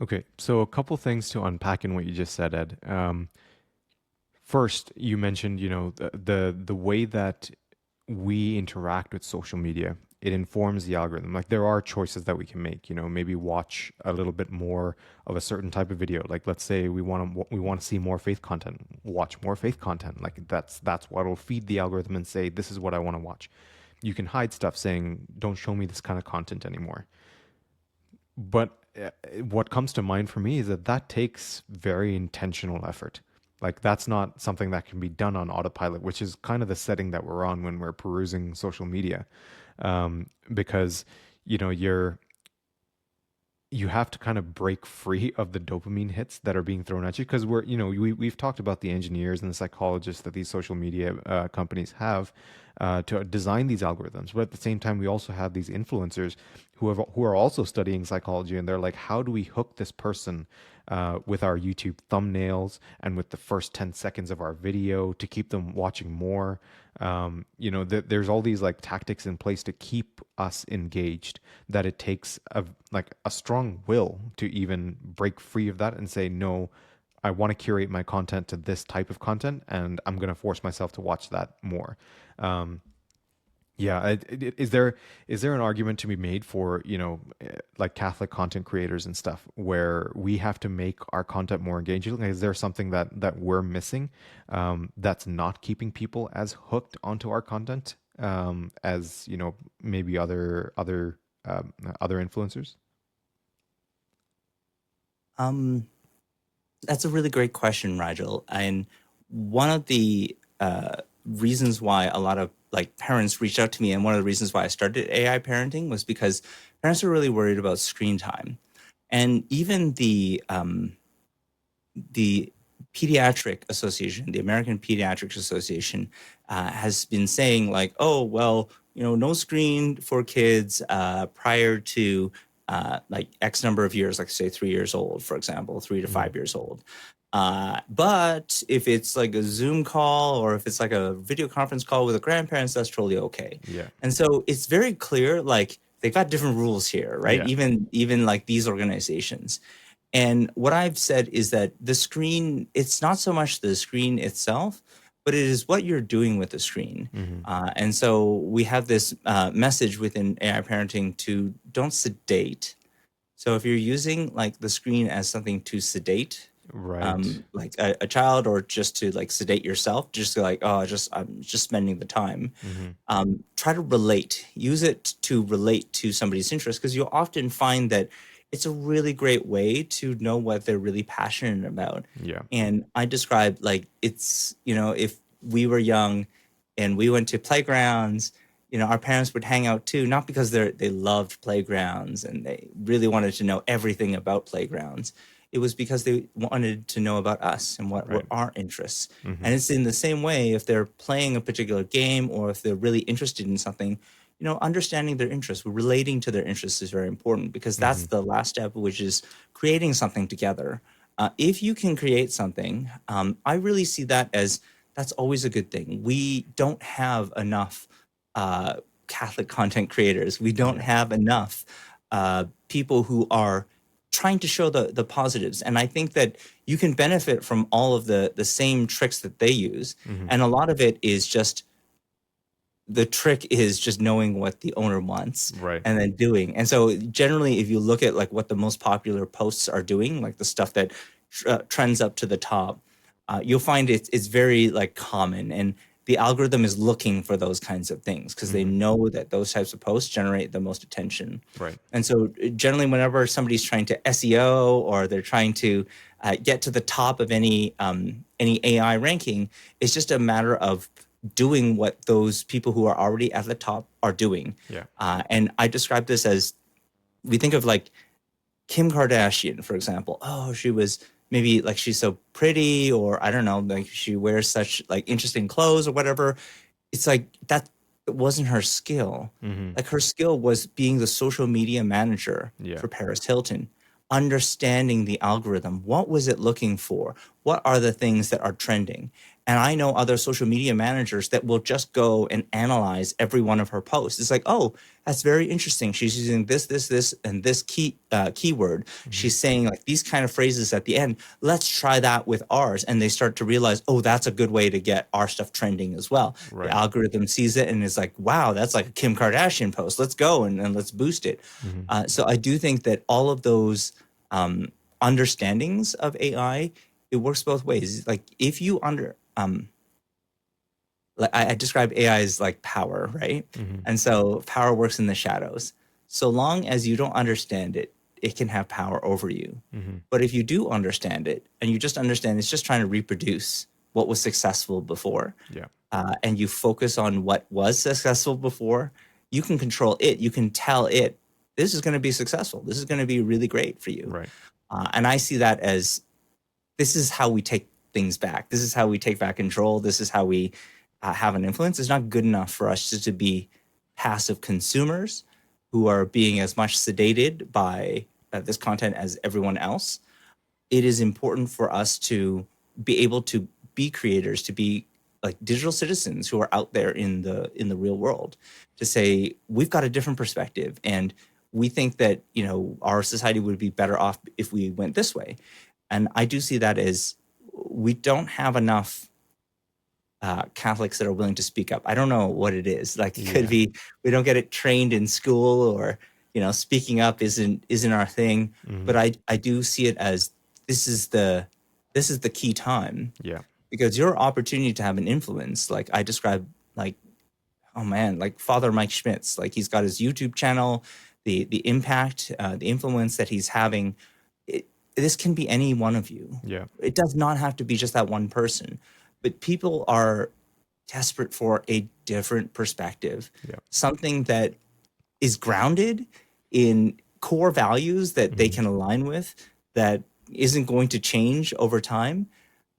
Okay, so a couple things to unpack in what you just said, Ed. First, you mentioned, the way that we interact with social media. It informs the algorithm. Like there are choices that we can make. Maybe watch a little bit more of a certain type of video. Like let's say we want to see more faith content. Watch more faith content. Like that's what'll feed the algorithm and say this is what I want to watch. You can hide stuff saying don't show me this kind of content anymore. But what comes to mind for me is that takes very intentional effort. Like that's not something that can be done on autopilot, which is kind of the setting that we're on when we're perusing social media, because you know you're you have to kind of break free of the dopamine hits that are being thrown at you because we've talked about the engineers and the psychologists that these social media companies have to design these algorithms, but at the same time we also have these influencers who are also studying psychology, and they're like, how do we hook this person with our YouTube thumbnails and with the first 10 seconds of our video to keep them watching more. There's all these like tactics in place to keep us engaged, that it takes a strong will to even break free of that and say, no, I want to curate my content to this type of content, and I'm going to force myself to watch that more. Yeah, is there an argument to be made for, like Catholic content creators and stuff, where we have to make our content more engaging? Like, is there something that we're missing, that's not keeping people as hooked onto our content, as maybe other influencers? Um, that's a really great question, Rigel. And one of the reasons why a lot of like parents reached out to me, and one of the reasons why I started AI parenting was because parents are really worried about screen time, and even the Pediatric Association, the American Pediatrics Association, has been saying like, oh well, no screen for kids prior to like X number of years, like say 3 years old, for example, 3 to 5 years old. But if it's like a Zoom call or if it's like a video conference call with the grandparents, that's totally okay. Yeah. And so it's very clear, like they've got different rules here, right? Yeah. Even like these organizations. And what I've said is that the screen, it's not so much the screen itself, but it is what you're doing with the screen. Hmm. And so we have this message within AI parenting to don't sedate. So if you're using like the screen as something to sedate, Right. like a child, or just to like sedate yourself, just to like, oh, I'm just spending the time. Hmm. Try to relate, use it to relate to somebody's interest, because you'll often find that it's a really great way to know what they're really passionate about. Yeah. And I describe like it's, if we were young and we went to playgrounds, our parents would hang out too, not because they loved playgrounds and they really wanted to know everything about playgrounds. It was because they wanted to know about us and what were Right. our interests. Hmm. And it's in the same way, if they're playing a particular game or if they're really interested in something, understanding their interests, relating to their interests is very important, because Hmm. that's the last step, which is creating something together. If you can create something, I really see that as that's always a good thing. We don't have enough uh, Catholic content creators. We don't Yeah. have enough people who are trying to show the positives. And I think that you can benefit from all of the same tricks that they use. Hmm. And a lot of it is just the trick is just knowing what the owner wants Right. and then doing. And so generally, if you look at like what the most popular posts are doing, like the stuff that trends up to the top, you'll find it's very like common, and the algorithm is looking for those kinds of things because they Hmm. know that those types of posts generate the most attention. Right. And so generally, whenever somebody's trying to SEO or they're trying to get to the top of any AI ranking, it's just a matter of doing what those people who are already at the top are doing. Yeah. And I describe this as, we think of like Kim Kardashian, for example. Oh, she was maybe like she's so pretty, or I don't know, like she wears such like interesting clothes or whatever. it's like that wasn't her skill. Mm-hmm. Like her skill was being the social media manager Yeah. for Paris Hilton, understanding the algorithm. What was it looking for? What are the things that are trending? And I know other social media managers that will just go and analyze every one of her posts. It's like, oh, that's very interesting. She's using this, and this keyword. Mm-hmm. She's saying like these kind of phrases at the end. Let's try that with ours. And they start to realize, oh, that's a good way to get our stuff trending as well. The Right. algorithm sees it and is like, wow, that's like a Kim Kardashian post. Let's go and let's boost it. Mm-hmm. So I do think that all of those understandings of AI, it works both ways. Like if you like I describe AI as like power, right? Mm-hmm. And so power works in the shadows. So long as you don't understand it, it can have power over you. Mm-hmm. But if you do understand it and you just understand it's just trying to reproduce what was successful before, Yeah. and you focus on what was successful before, you can control it. You can tell it, this is going to be successful. This is going to be really great for you. Right. And I see that as this is how we take things back. This is how we take back control. This is how we have an influence. It's not good enough for us just to be passive consumers who are being as much sedated by this content as everyone else. It is important for us to be able to be creators, to be like digital citizens who are out there in the real world, to say we've got a different perspective and we think that our society would be better off if we went this way. And I do see that as we don't have enough Catholics that are willing to speak up. I don't know what it is. Like it could Yeah. be we don't get it trained in school, or speaking up isn't our thing. Mm-hmm. But I do see it as this is the key time, Yeah. because your opportunity to have an influence, like I described, like, oh man, like Father Mike Schmitz, like he's got his YouTube channel, the impact, the influence that he's having. This can be any one of you. Yeah. It does not have to be just that one person, but people are desperate for a different perspective, Yeah. something that is grounded in core values that they Mm-hmm. can align with, that isn't going to change over time.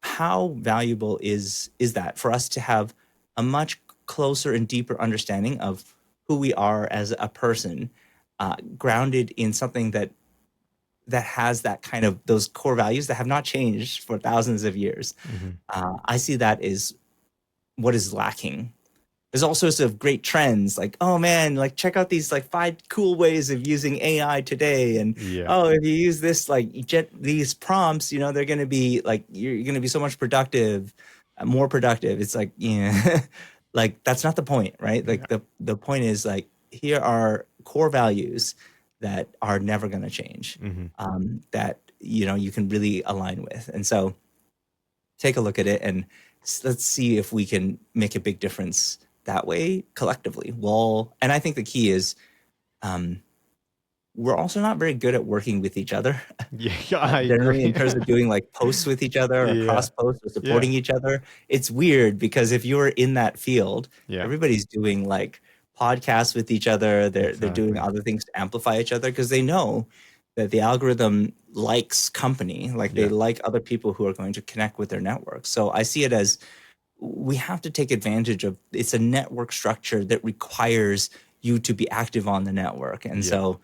How valuable is that for us to have a much closer and deeper understanding of who we are as a person, grounded in something that has that kind of those core values that have not changed for thousands of years. Mm-hmm. I see that is what is lacking. There's all sorts of great trends, like, oh man, like check out these like 5 cool ways of using AI today, and Yeah. oh, if you use this, like these prompts, they're going to be like, you're going to be so much more productive. It's like, like that's not the point, right? Like Yeah. the point is like, here are core values that are never going to change, Mm-hmm. that you can really align with. And so take a look at it and let's see if we can make a big difference that way collectively. Well, and I think the key is, we're also not very good at working with each other. Yeah. I Generally, in agree. terms of doing like posts with each other or Yeah. cross posts or Yeah. supporting each other. It's weird because if you're in that field, Yeah. everybody's doing like podcasts with each other. They're doing Exactly. other things to amplify each other because they know that the algorithm likes company, like they Yeah. like other people who are going to connect with their network. So I see it as we have to take advantage of, it's a network structure that requires you to be active on the network. And Yeah. so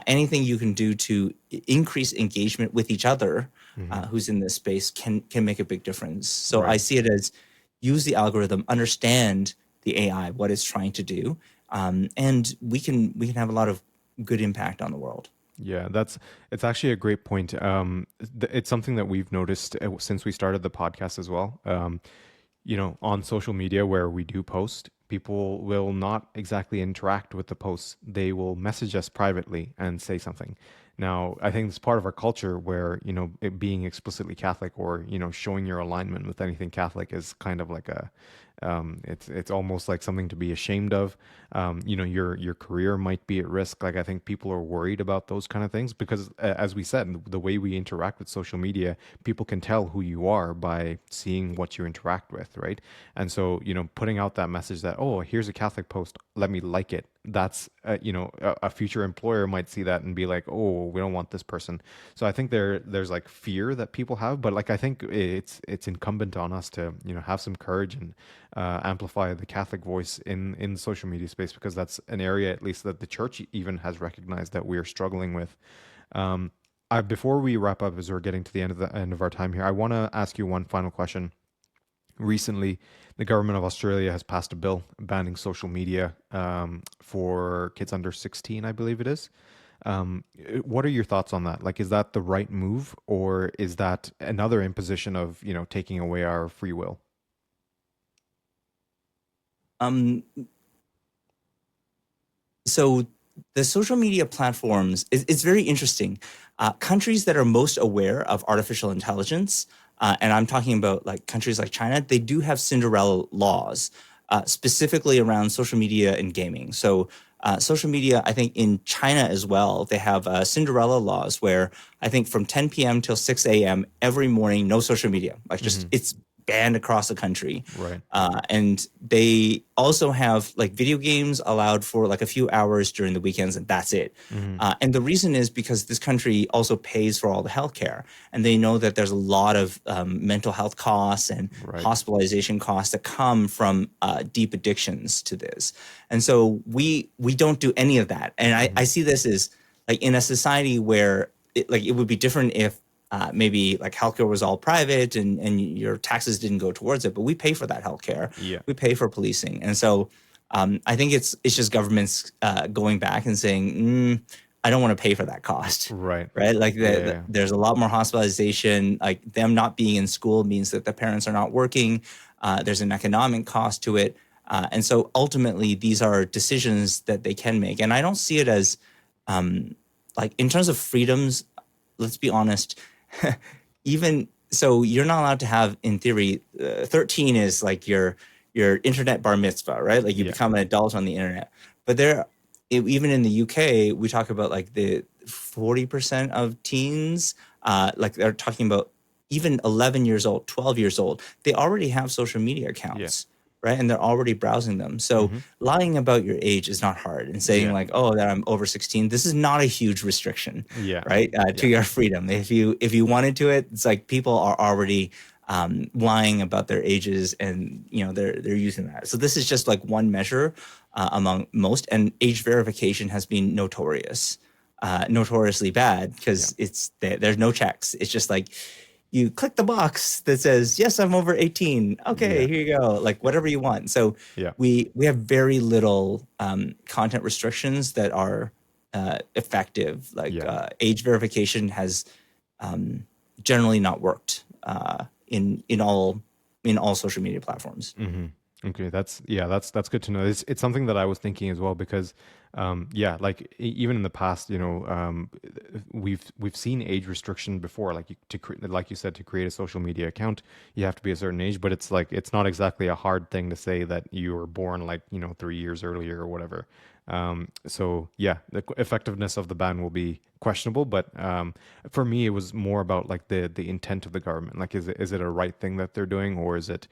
anything you can do to increase engagement with each other, Mm-hmm. who's in this space, can make a big difference. So I Right. see it as use the algorithm, understand the AI, what it's trying to do, and we can have a lot of good impact on the world. Yeah, it's actually a great point. It's something that we've noticed since we started the podcast as well. On social media where we do post, people will not exactly interact with the posts. They will message us privately and say something. Now, I think it's part of our culture where, it being explicitly Catholic or, showing your alignment with anything Catholic is kind of like it's almost like something to be ashamed of. Your career might be at risk. Like I think people are worried about those kind of things because, as we said, the way we interact with social media, people can tell who you are by seeing what you interact with, right? And so, putting out that message that, oh, here's a Catholic post, let me like it. That's a future employer might see that and be like, oh, we don't want this person. So I think there's like fear that people have, but like I think it's incumbent on us to have some courage and amplify the Catholic voice in the social media space, because that's an area, at least, that the church even has recognized that we are struggling with. Um, Before we wrap up, as we're getting to the end of our time here, I want to ask you one final question. Recently, the government of Australia has passed a bill banning social media for kids under 16, I believe it is. What are your thoughts on that? Like, is that the right move, or is that another imposition of, taking away our free will? Um, so the social media platforms, it's very interesting. Countries that are most aware of artificial intelligence, and I'm talking about like countries like China, they do have Cinderella laws, specifically around social media and gaming. So social media, I think in China as well, they have Cinderella laws where I think from 10 p.m. till 6 a.m. every morning, no social media. Like just Hmm. it's banned across the country. Right. And they also have like video games allowed for like a few hours during the weekends, and that's it. Hmm. And the reason is because this country also pays for all the healthcare, and they know that there's a lot of mental health costs and Right. hospitalization costs that come from deep addictions to this. And so we don't do any of that. And I Hmm. see this as like in a society where it would be different if maybe like healthcare was all private and your taxes didn't go towards it, but we pay for that healthcare. Yeah. We pay for policing, and so I think it's just governments going back and saying, I don't want to pay for that cost, Right. right? Like Yeah. Yeah. there's a lot more hospitalization. Like them not being in school means that the parents are not working. There's an economic cost to it, and so ultimately these are decisions that they can make, and I don't see it as like in terms of freedoms. Let's be honest. Even so, you're not allowed to have, in theory, 13 is like your internet bar mitzvah, right? Like you Yeah. become an adult on the internet. But even in the UK, we talk about like the 40% of teens, like they're talking about even 11 years old, 12 years old, they already have social media Yeah. accounts, right? And they're already browsing them. So Hmm. lying about your age is not hard, and saying Yeah. like, oh, that I'm over 16, this is not a huge restriction, Yeah. right? To Yeah. your freedom. If you wanted to it, it's like people are already lying about their ages, and they're using that. So this is just like one measure among most, and age verification has been notoriously bad Yeah. because there's no checks. It's just like you click the box that says yes, I'm over 18. Okay, Yeah. here you go. Like Yeah. whatever you want. So Yeah. we have very little content restrictions that are effective. Like Yeah. age verification has generally not worked in all social media platforms. Hmm. Okay, that's good to know. It's something that I was thinking as well, because yeah, like even in the past, we've seen age restriction before. Like like you said, to create a social media account, you have to be a certain age, but it's like it's not exactly a hard thing to say that you were born like 3 years earlier or whatever. So yeah, the effectiveness of the ban will be questionable, but for me, it was more about like the intent of the government. Like, is it a right thing that they're doing, or is it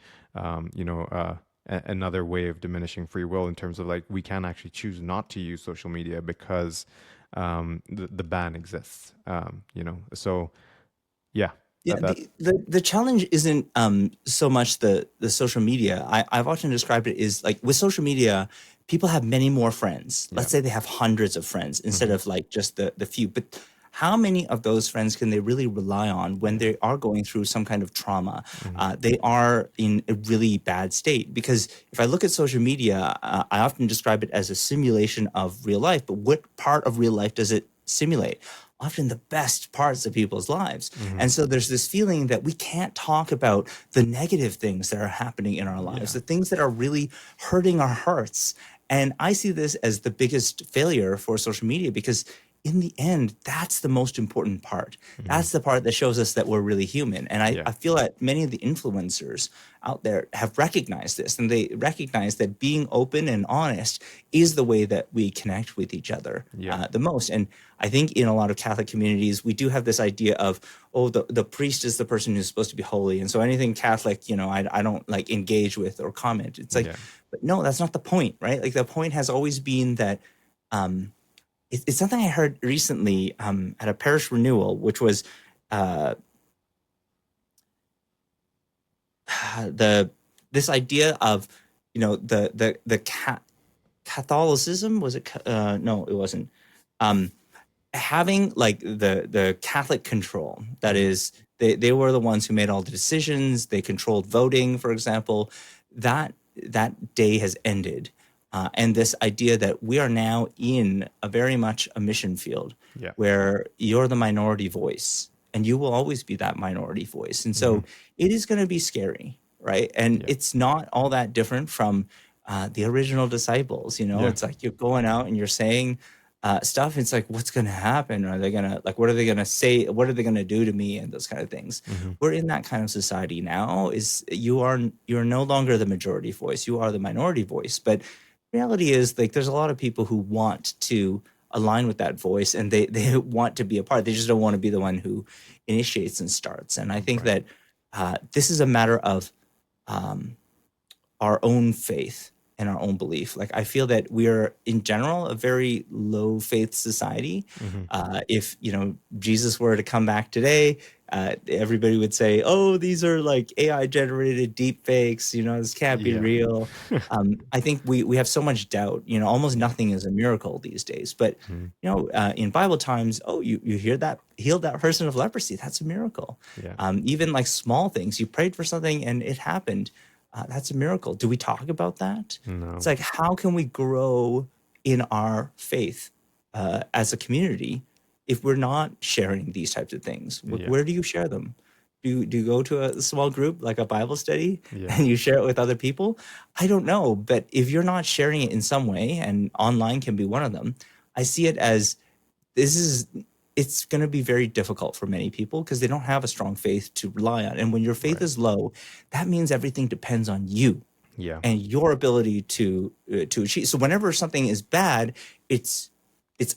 another way of diminishing free will, in terms of like we can actually choose not to use social media because the ban exists. So yeah, Yeah, that the challenge isn't so much the social media. I've often described it is like with social media, people have many more friends. yeah. Let's say they have hundreds of friends instead Hmm. of like just the few. But how many of those friends can they really rely on when Yeah. they are going through some kind of trauma? Hmm. They are in a really bad state. Because if I look at social media, I often describe it as a simulation of real life. But what part of real life does it simulate? Often the best parts of people's lives. Hmm. And so there's this feeling that we can't talk about the negative things that are happening in our lives, Yeah. the things that are really hurting our hearts. And I see this as the biggest failure for social media, because in the end, that's the most important part. Hmm. That's the part that shows us that we're really human. And I, Yeah. I feel that many of the influencers out there have recognized this, and they recognize that being open and honest is the way that we connect with each other Yeah. the most. And I think in a lot of Catholic communities, we do have this idea of, oh, the priest is the person who's supposed to be holy. And so anything Catholic, I don't like engage with or comment. It's like, Yeah. but no, that's not the point, right? Like the point has always been that um, it's something I heard recently at a parish renewal, which was uh, the this idea of, Catholicism, was it? No, it wasn't. Um, Having like the Catholic control, that is, they were the ones who made all the decisions. They controlled voting, for example. That day has ended, and this idea that we are now in a very much a mission field, Yeah. where you're the minority voice, and you will always be that minority voice, and so it is going to be scary, right? And Yeah. it's not all that different from the original disciples. Yeah. It's like you're going out and you're saying stuff. It's like, what's going to happen? Are they going to, like, what are they going to say? What are they going to do to me? And those kind of things. We're in that kind of society now. You're no longer the majority voice. You are the minority voice. But reality is, like, there's a lot of people who want to align with that voice, and they want to be a part. They just don't want to be the one who initiates and starts. And I think Right. that this is a matter of our own faith and our own belief. Like, I feel that we are in general a very low faith society. If Jesus were to come back today, everybody would say, "Oh, these are like AI generated deep fakes. This can't be Yeah. real." I think we have so much doubt. Almost nothing is a miracle these days. But in Bible times, you hear that healed that person of leprosy. That's a miracle. Yeah. Even like small things, you prayed for something and it happened. That's a miracle. Do we talk about that? No. It's like, how can we grow in our faith as a community if we're not sharing these types of things? Yeah. Where do you share them? Do you go to a small group like a Bible study Yeah. and you share it with other people? I don't know. But if you're not sharing it in some way, and online can be one of them, I see it as it's going to be very difficult for many people because they don't have a strong faith to rely on. And when your faith Right. is low, that means everything depends on you Yeah. and your ability to achieve. So whenever something is bad, it's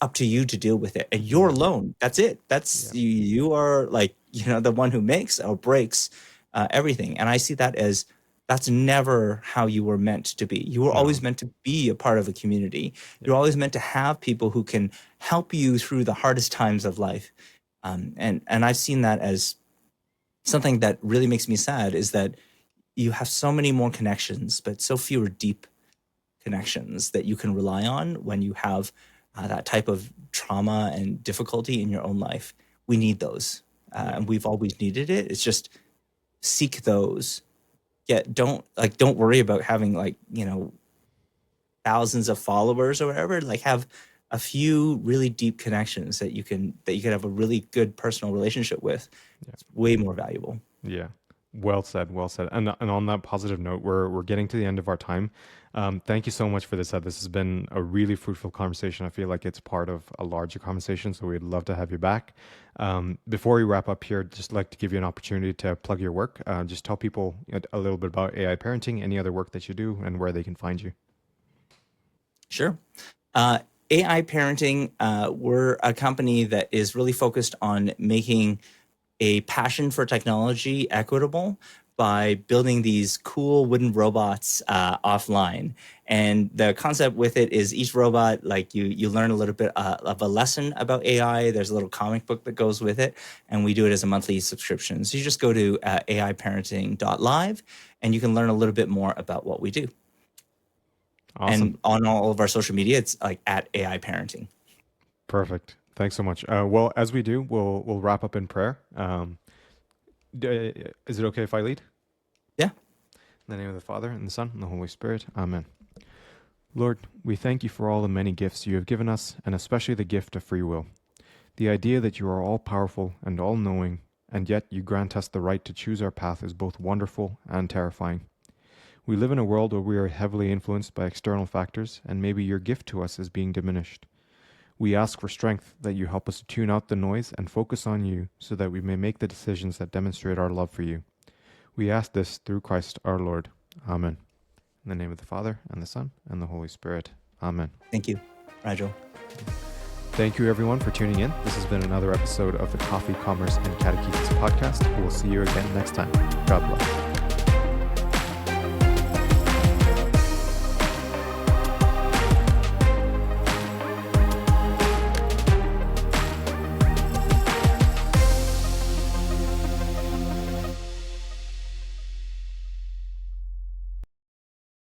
up to you to deal with it, and you're alone. That's it. That's you are like the one who makes or breaks everything. And I see that as that's never how you were meant to be. You were always meant to be a part of a community. You're always meant to have people who can help you through the hardest times of life. And I've seen that as something that really makes me sad, is that you have so many more connections, but so fewer deep connections that you can rely on when you have that type of trauma and difficulty in your own life. We need those, and we've always needed it. It's just seek those. Don't worry about having thousands of followers or whatever. Like, have a few really deep connections that you can have a really good personal relationship with. It's way more valuable. Yeah. Well said. Well said. And on that positive note, we're getting to the end of our time. Thank you so much for this. This has been a really fruitful conversation. I feel like it's part of a larger conversation, so we'd love to have you back. Before we wrap up here, just like to give you an opportunity to plug your work. Just tell people a little bit about AI parenting, any other work that you do, and where they can find you. Sure. AI parenting, we're a company that is really focused on making a passion for technology equitable by building these cool wooden robots offline. And the concept with it is each robot, like you learn a little bit of a lesson about AI. There's a little comic book that goes with it, and we do it as a monthly subscription. So you just go to aiparenting.live, and you can learn a little bit more about what we do. Awesome. And on all of our social media, it's like at AI Parenting. Perfect. Thanks so much. Well, as we do, we'll wrap up in prayer. Is it okay if I lead? Yeah. In the name of the Father, and the Son, and the Holy Spirit. Amen. Lord, we thank you for all the many gifts you have given us, and especially the gift of free will. The idea that you are all-powerful and all-knowing, and yet you grant us the right to choose our path is both wonderful and terrifying. We live in a world where we are heavily influenced by external factors, and maybe your gift to us is being diminished. We ask for strength, that you help us to tune out the noise and focus on you so that we may make the decisions that demonstrate our love for you. We ask this through Christ our Lord. Amen. In the name of the Father, and the Son, and the Holy Spirit. Amen. Thank you, Nigel. Thank you, everyone, for tuning in. This has been another episode of the Coffee, Commerce, and Catechesis podcast. We'll see you again next time. God bless.